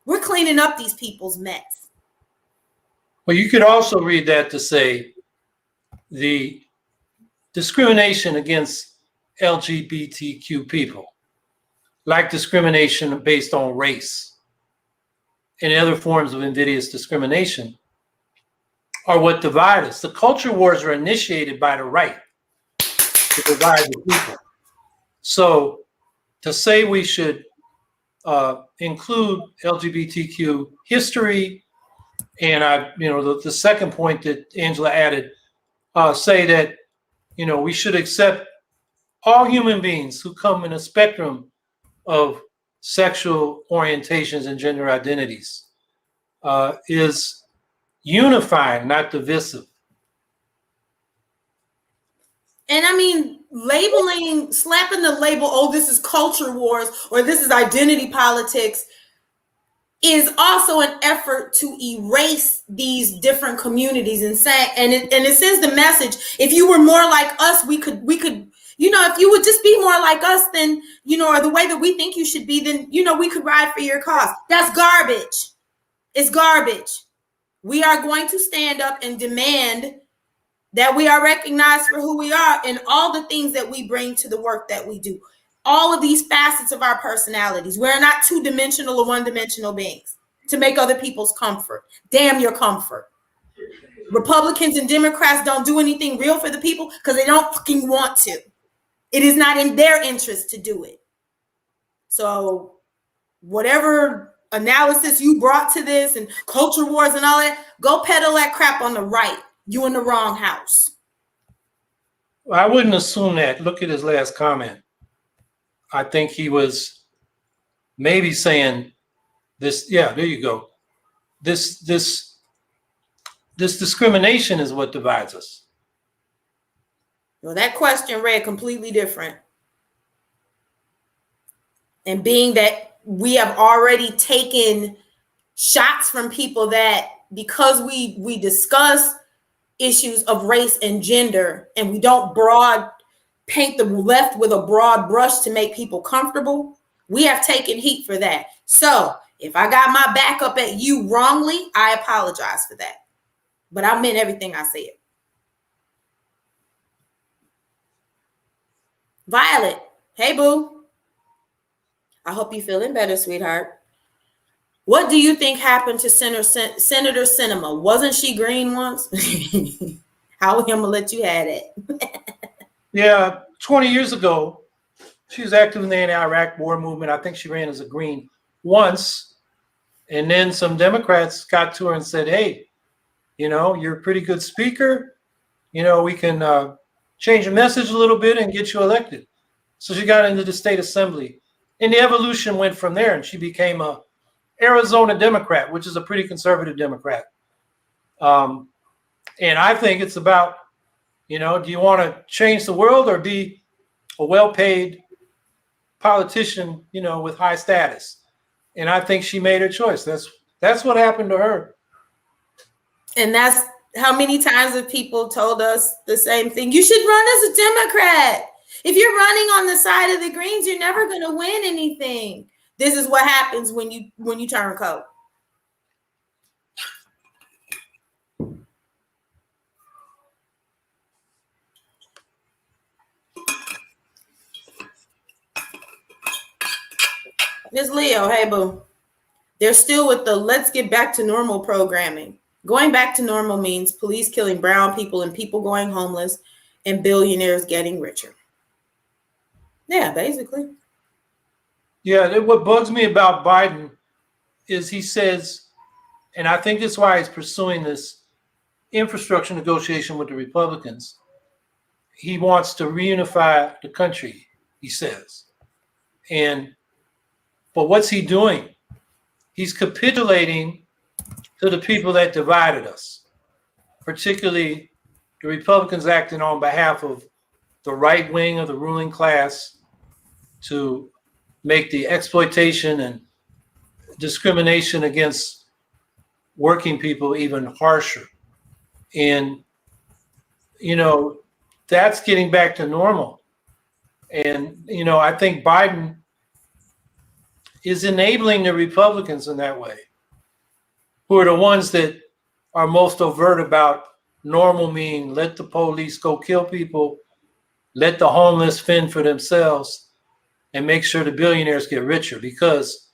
We're cleaning up these people's mess.
Well, you could also read that to say the discrimination against LGBTQ people, like discrimination based on race and other forms of invidious discrimination, are what divide us. The culture wars are initiated by the right to divide the people. So to say we should include LGBTQ history, and the second point that Angela added, say that we should accept all human beings who come in a spectrum of sexual orientations and gender identities, is unifying, not divisive.
And I mean, slapping the label, oh, this is culture wars or this is identity politics, is also an effort to erase these different communities and it sends the message, if you were more like us, we could, if you would just be more like us, then, or the way that we think you should be, then, we could ride for your cause. That's garbage. It's garbage. We are going to stand up and demand that we are recognized for who we are and all the things that we bring to the work that we do. All of these facets of our personalities. We're not two-dimensional or one-dimensional beings to make other people's comfort. Damn your comfort. Republicans and Democrats don't do anything real for the people because they don't fucking want to. It is not in their interest to do it. So whatever analysis you brought to this and culture wars and all that, go peddle that crap on the right. You in the wrong house.
Well, I wouldn't assume that. Look at his last comment. I think he was maybe saying this. Yeah, there you go. This discrimination is what divides us.
Well, that question read completely different. And being that we have already taken shots from people that because we discuss issues of race and gender and we don't paint the left with a broad brush to make people comfortable, we have taken heat for that. So if I got my back up at you wrongly, I apologize for that. But I meant everything I said. Violet, hey boo. I hope you're feeling better, sweetheart. What do you think happened to Senator Sinema? Wasn't she green once? How am I gonna let you have it?
Yeah, 20 years ago, she was active in the anti-Iraq war movement. I think she ran as a green once. And then some Democrats got to her and said, hey, you're a pretty good speaker. We can change the message a little bit and get you elected. So she got into the state assembly. And the evolution went from there, and she became a Arizona Democrat, which is a pretty conservative Democrat. And I think it's about, do you want to change the world or be a well-paid politician, with high status? And I think she made her choice. That's what happened to her.
And that's how many times have people told us the same thing? You should run as a Democrat. If you're running on the side of the Greens, you're never going to win anything. This is what happens when you turn coat. Miss Leo, hey boo. They're still with the let's get back to normal programming. Going back to normal means police killing brown people and people going homeless and billionaires getting richer. Yeah, basically.
Yeah, what bugs me about Biden is he says, and I think that's why he's pursuing this infrastructure negotiation with the Republicans. He wants to reunify the country, he says. But what's he doing? He's capitulating to the people that divided us, particularly the Republicans acting on behalf of the right wing of the ruling class to make the exploitation and discrimination against working people even harsher. And, that's getting back to normal. And, I think Biden is enabling the Republicans in that way, who are the ones that are most overt about normal mean, let the police go kill people, let the homeless fend for themselves, and make sure the billionaires get richer. Because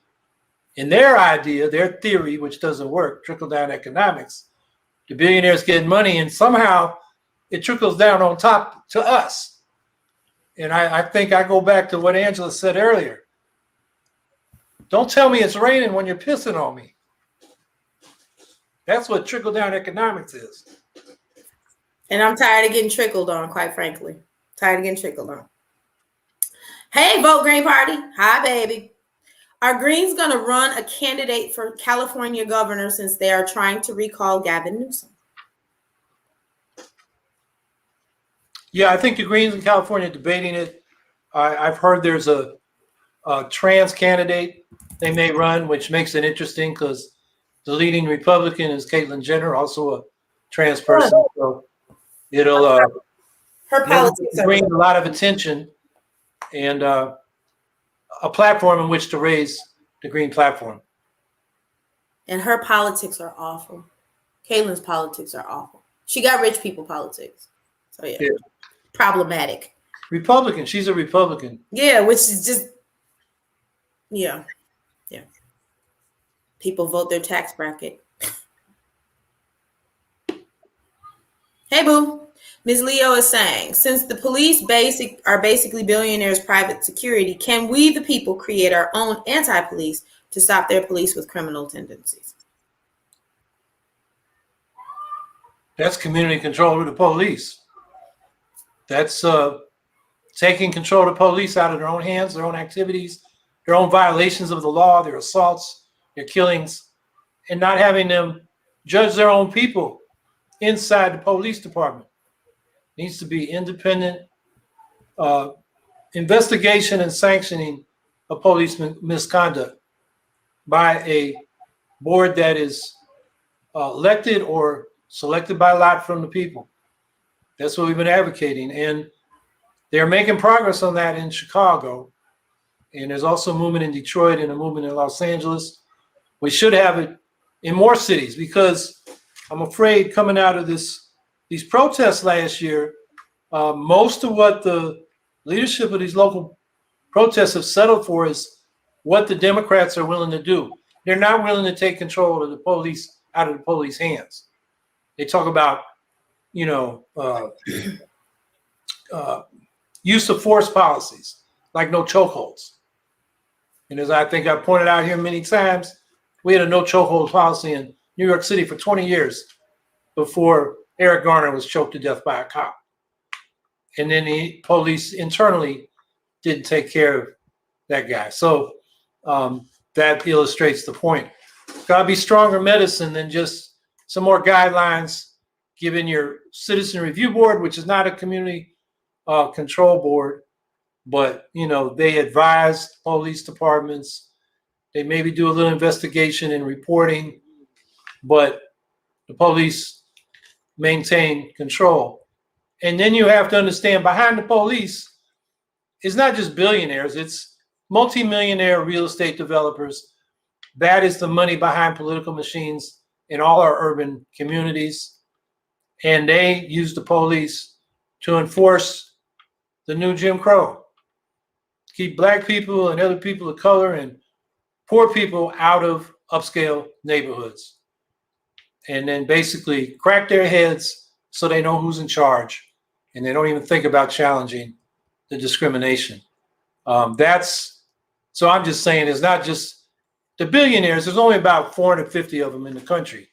in their idea, their theory, which doesn't work, trickle-down economics, the billionaires get money and somehow it trickles down on top to us. And I think I go back to what Angela said earlier. Don't tell me it's raining when you're pissing on me. That's what trickle-down economics is.
And I'm tired of getting trickled on, quite frankly. Tired of getting trickled on. Hey, Vote Green Party. Hi, baby. Are Greens going to run a candidate for California governor since they are trying to recall Gavin Newsom?
Yeah, I think the Greens in California are debating it. I've heard there's a trans candidate they may run, which makes it interesting because the leading Republican is Caitlyn Jenner, also a trans person. So it'll
her politics
bring a lot of attention and a platform in which to raise the Green platform.
And her politics are awful. Caitlyn's politics are awful. She got rich people politics. So yeah. Problematic.
Republican. She's a Republican.
Yeah, which is just, yeah. People vote their tax bracket. Hey, boo. Ms. Leo is saying, since the police are basically billionaires' private security, can we, the people, create our own anti-police to stop their police with criminal tendencies?
That's community control of the police. That's taking control of the police out of their own hands, their own activities, their own violations of the law, their assaults, their killings, and not having them judge their own people inside the police department. It needs to be independent investigation and sanctioning of police misconduct by a board that is elected or selected by lot from the people. That's what we've been advocating. And they're making progress on that in Chicago. And there's also a movement in Detroit and a movement in Los Angeles. We should have it in more cities because I'm afraid coming out of these protests last year, most of what the leadership of these local protests have settled for is what the Democrats are willing to do. They're not willing to take control of the police out of the police hands. They talk about, use of force policies, like no chokeholds. And as I think I pointed out here many times, we had a no chokehold policy in New York City for 20 years before Eric Garner was choked to death by a cop. And then the police internally didn't take care of that guy. So that illustrates the point. Gotta be stronger medicine than just some more guidelines given your citizen review board, which is not a community control board, but they advise police departments. They maybe do a little investigation and reporting, but the police maintain control. And then you have to understand behind the police is not just billionaires, it's multimillionaire real estate developers. That is the money behind political machines in all our urban communities. And they use the police to enforce the new Jim Crow, keep Black people and other people of color and poor people out of upscale neighborhoods. And then basically crack their heads so they know who's in charge. And they don't even think about challenging the discrimination. So I'm just saying it's not just the billionaires. There's only about 450 of them in the country.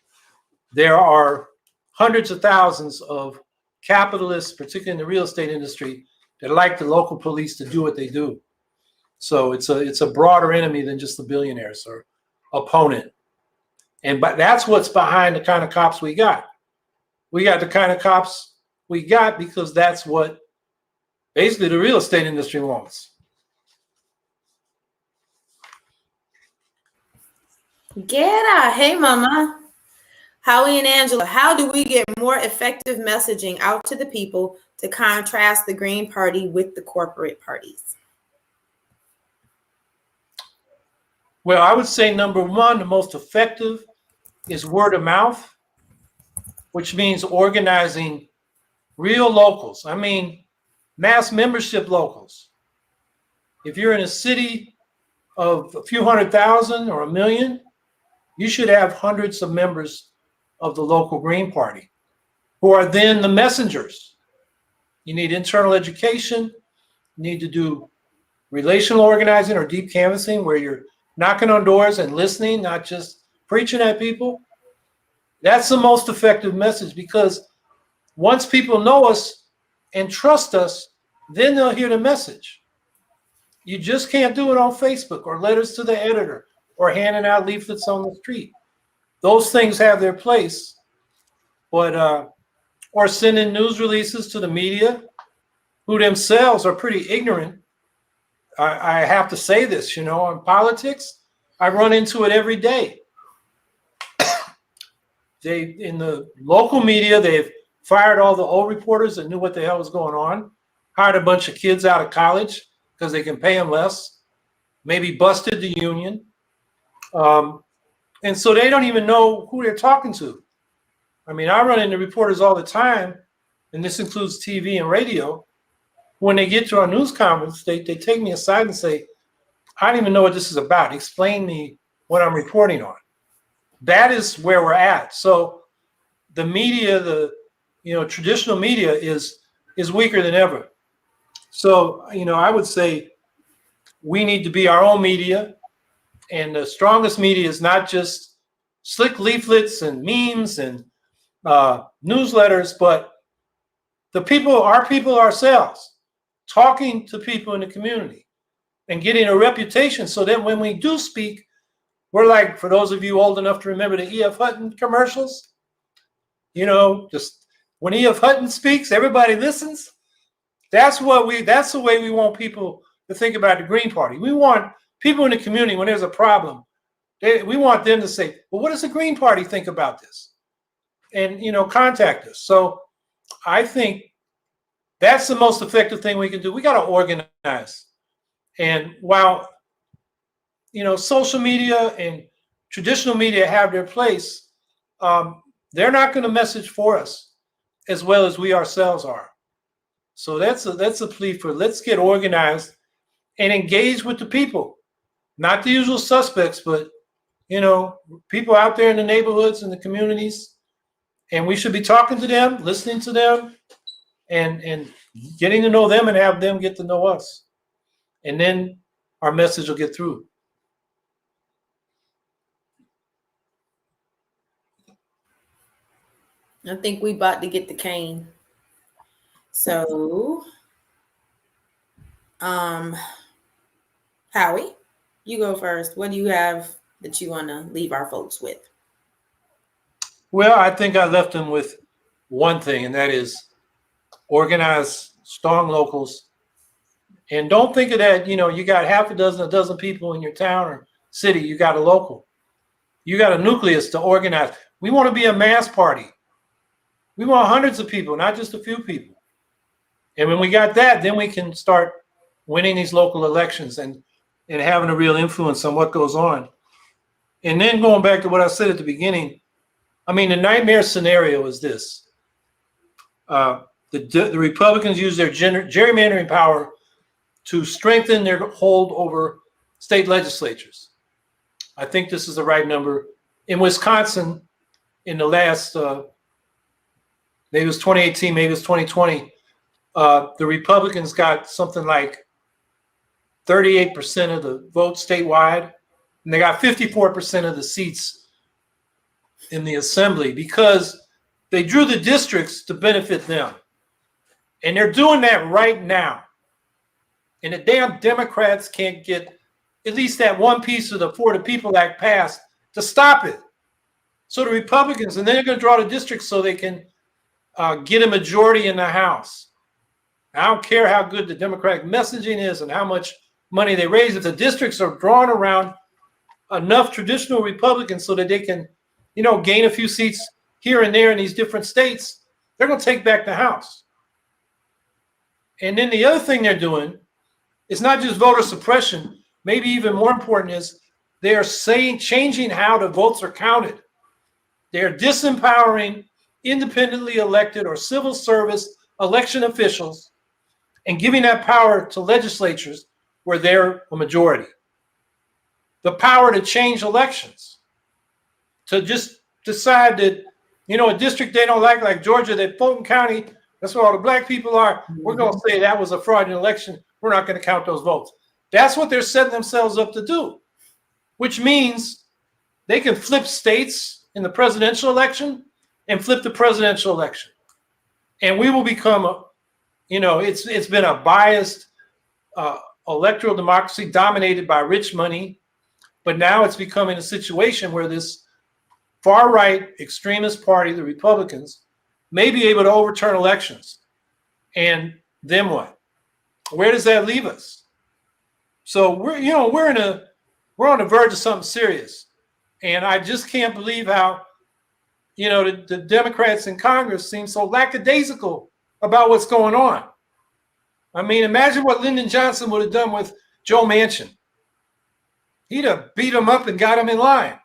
There are hundreds of thousands of capitalists, particularly in the real estate industry, that like the local police to do what they do. So it's a broader enemy than just the billionaires or opponent. But that's what's behind the kind of cops we got. We got the kind of cops we got because that's what basically the real estate industry wants.
Get out. Hey, Mama. Howie and Angela, how do we get more effective messaging out to the people to contrast the Green Party with the corporate parties?
Well, I would say number one, the most effective is word of mouth, which means organizing real locals. I mean, mass membership locals. If you're in a city of a few 100,000 or 1 million, you should have hundreds of members of the local Green Party who are then the messengers. You need internal education. You need to do relational organizing or deep canvassing where you're knocking on doors and listening, not just preaching at people. That's the most effective message, because once people know us and trust us, then they'll hear the message. You just can't do it on Facebook or letters to the editor or handing out leaflets on the street. Those things have their place, but or sending news releases to the media, who themselves are pretty ignorant. I have to say this, in politics, I run into it every day. In the local media, they've fired all the old reporters that knew what the hell was going on, hired a bunch of kids out of college because they can pay them less, maybe busted the union. And so they don't even know who they're talking to. I mean, I run into reporters all the time, and this includes TV and radio. When they get to our news conference, they take me aside and say, I don't even know what this is about. Explain me what I'm reporting on. That is where we're at. So the media, the traditional media is weaker than ever. So, I would say we need to be our own media. And the strongest media is not just slick leaflets and memes and newsletters, but our people ourselves, talking to people in the community and getting a reputation so that when we do speak, we're like, for those of you old enough to remember the E.F. Hutton commercials, just when E.F. Hutton speaks, everybody listens. That's the way we want people to think about the Green Party. We want people in the community, when there's a problem, we want them to say, well, what does the Green Party think about this? And, contact us. So I think that's the most effective thing we can do. We got to organize. And while, social media and traditional media have their place, they're not going to message for us as well as we ourselves are. So that's a plea for, let's get organized and engage with the people, not the usual suspects, but people out there in the neighborhoods and the communities, and we should be talking to them, listening to them, and getting to know them and have them get to know us, and then our message will get through.
I think we about to get the cane. So, Howie, you go first. What do you have that you want to leave our folks with?
Well, I think I left them with one thing, and that is organize strong locals. And don't think of that, you got a dozen people in your town or city, you got a local. You got a nucleus to organize. We want to be a mass party. We want hundreds of people, not just a few people. And when we got that, then we can start winning these local elections and having a real influence on what goes on. And then going back to what I said at the beginning, I mean, the nightmare scenario is this. The Republicans use their gerrymandering power to strengthen their hold over state legislatures. I think this is the right number. In Wisconsin, in the last, maybe it was 2018, maybe it was 2020, the Republicans got something like 38% of the vote statewide, and they got 54% of the seats in the assembly because they drew the districts to benefit them. And they're doing that right now. And the damn Democrats can't get at least that one piece of the For the People Act passed to stop it. So the Republicans, and then they're going to draw the districts so they can get a majority in the House. I don't care how good the Democratic messaging is and how much money they raise. If the districts are drawn around enough traditional Republicans so that they can, gain a few seats here and there in these different states, they're going to take back the House. And then the other thing they're doing is not just voter suppression. Maybe even more important is They are changing how the votes are counted. They are disempowering independently elected or civil service election officials and giving that power to legislatures where they're a majority. The power to change elections, to just decide that, a district they don't like Georgia, that Fulton County, that's where all the black people are. We're going to say that was a fraudulent election. We're not going to count those votes. That's what they're setting themselves up to do, which means they can flip states in the presidential election and flip the presidential election. And we will become, it's been a biased electoral democracy dominated by rich money. But now it's becoming a situation where this far-right extremist party, the Republicans, may be able to overturn elections. And then what? Where does that leave us? So we're on the verge of something serious. And I just can't believe how, the Democrats in Congress seem so lackadaisical about what's going on. I mean, imagine what Lyndon Johnson would have done with Joe Manchin. He'd have beat him up and got him in line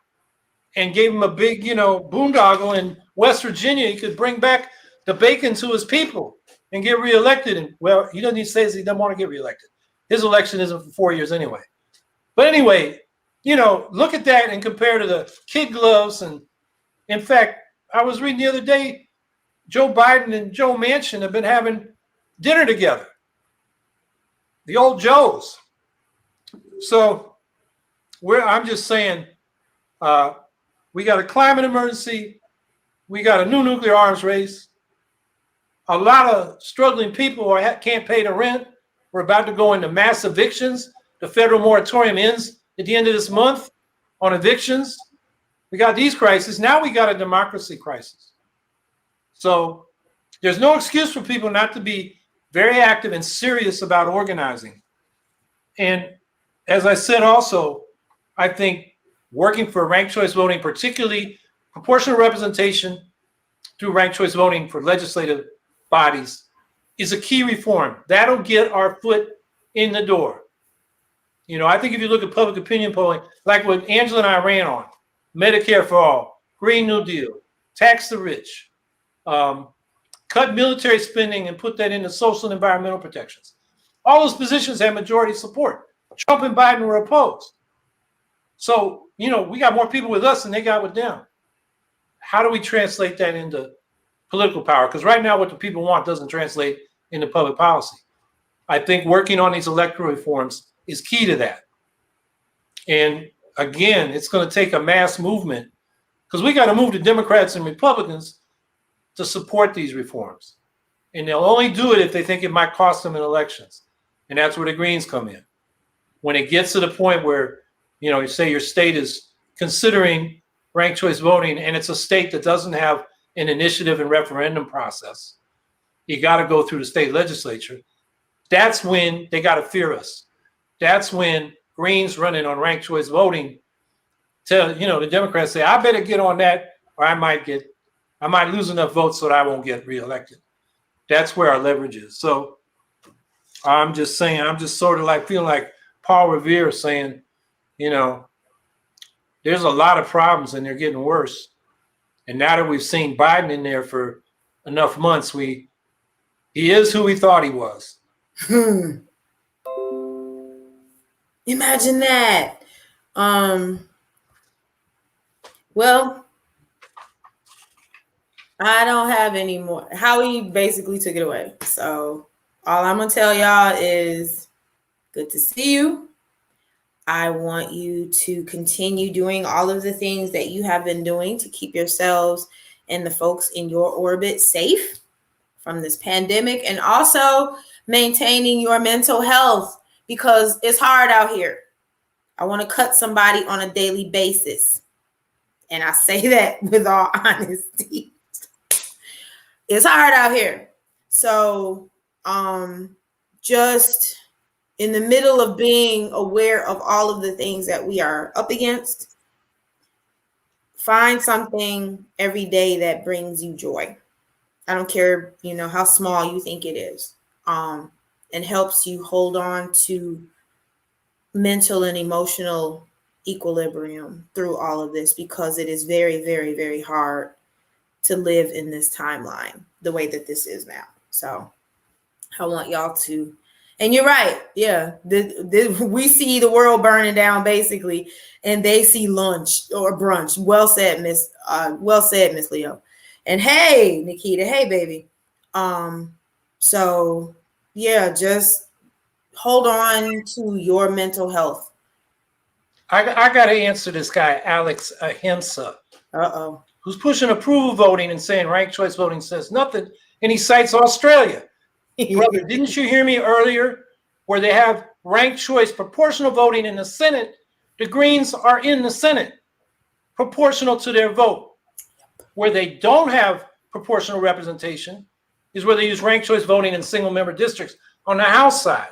and gave him a big, boondoggle in West Virginia. He could bring back the bacon to his people and get reelected. And well, he doesn't even say he doesn't want to get reelected. His election isn't for 4 years anyway. But anyway, look at that and compare to the kid gloves. And in fact, I was reading the other day, Joe Biden and Joe Manchin have been having dinner together. The old Joes. So I'm just saying, we got a climate emergency. We got a new nuclear arms race. A lot of struggling people can't pay the rent. We're about to go into mass evictions. The federal moratorium ends at the end of this month on evictions. We got these crises. Now we got a democracy crisis. So there's no excuse for people not to be very active and serious about organizing. And as I said also, I think working for ranked choice voting, particularly proportional representation through ranked choice voting for legislative bodies, is a key reform. That'll get our foot in the door. I think if you look at public opinion polling, like what Angela and I ran on, Medicare for all, Green New Deal, tax the rich, cut military spending and put that into social and environmental protections. All those positions had majority support. Trump and Biden were opposed. So, we got more people with us than they got with them. How do we translate that into political power? Because right now what the people want doesn't translate into public policy. I think working on these electoral reforms is key to that. And again, it's going to take a mass movement because we got to move the Democrats and Republicans to support these reforms. And they'll only do it if they think it might cost them in elections. And that's where the Greens come in. When it gets to the point where, you say your state is considering ranked choice voting and it's a state that doesn't have an initiative and referendum process, you got to go through the state legislature. That's when they got to fear us. That's when Greens running on ranked choice voting tell, the Democrats say, I better get on that or I might lose enough votes so that I won't get reelected. That's where our leverage is. So I'm just saying, I'm just sort of like feeling like Paul Revere saying, there's a lot of problems and they're getting worse. And now that we've seen Biden in there for enough months, he is who we thought he was.
Imagine that. Well, I don't have any more. Howie basically took it away. So all I'm going to tell y'all is good to see you. I want you to continue doing all of the things that you have been doing to keep yourselves and the folks in your orbit safe from this pandemic, and also maintaining your mental health because it's hard out here. I want to cut somebody on a daily basis. And I say that with all honesty. It's hard out here. So just in the middle of being aware of all of the things that we are up against, find something every day that brings you joy. I don't care, how small you think it is, and helps you hold on to mental and emotional equilibrium through all of this, because it is very, very, very hard to live in this timeline the way that this is now. So I want y'all to, and you're right. Yeah. We see the world burning down basically, and they see lunch or brunch. Well said, Miss Leo. And hey, Nikita, hey, baby. So yeah, just hold on to your mental health.
I got to answer this guy, Alex Ahimsa,
Uh-oh.
who's pushing approval voting and saying ranked choice voting says nothing. And he cites Australia. Brother, didn't you hear me earlier where they have ranked choice proportional voting in the Senate? The Greens are in the Senate, proportional to their vote. Where they don't have proportional representation is where they use ranked choice voting in single member districts on the House side.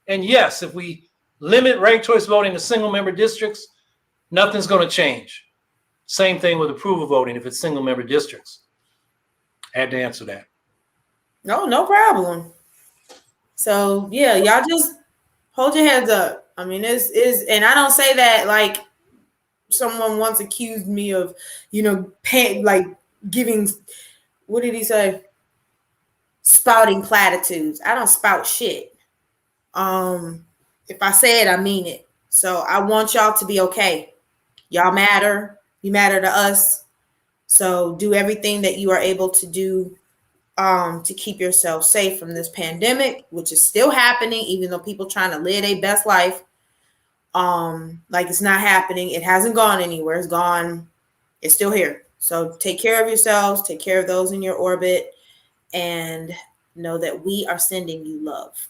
And yes, if we limit ranked choice voting to single member districts, nothing's going to change. Same thing with approval voting if it's single member districts. I had to answer that.
No problem. So yeah, y'all just hold your heads up. I mean, and I don't say that like someone once accused me of, like giving, what did he say? Spouting platitudes. I don't spout shit. If I say it, I mean it. So I want y'all to be okay. Y'all matter. You matter to us. So do everything that you are able to do to keep yourself safe from this pandemic, which is still happening, even though people trying to live their best life. Like it's not happening. It hasn't gone anywhere. It's gone. It's still here. So take care of yourselves. Take care of those in your orbit, and know that we are sending you love.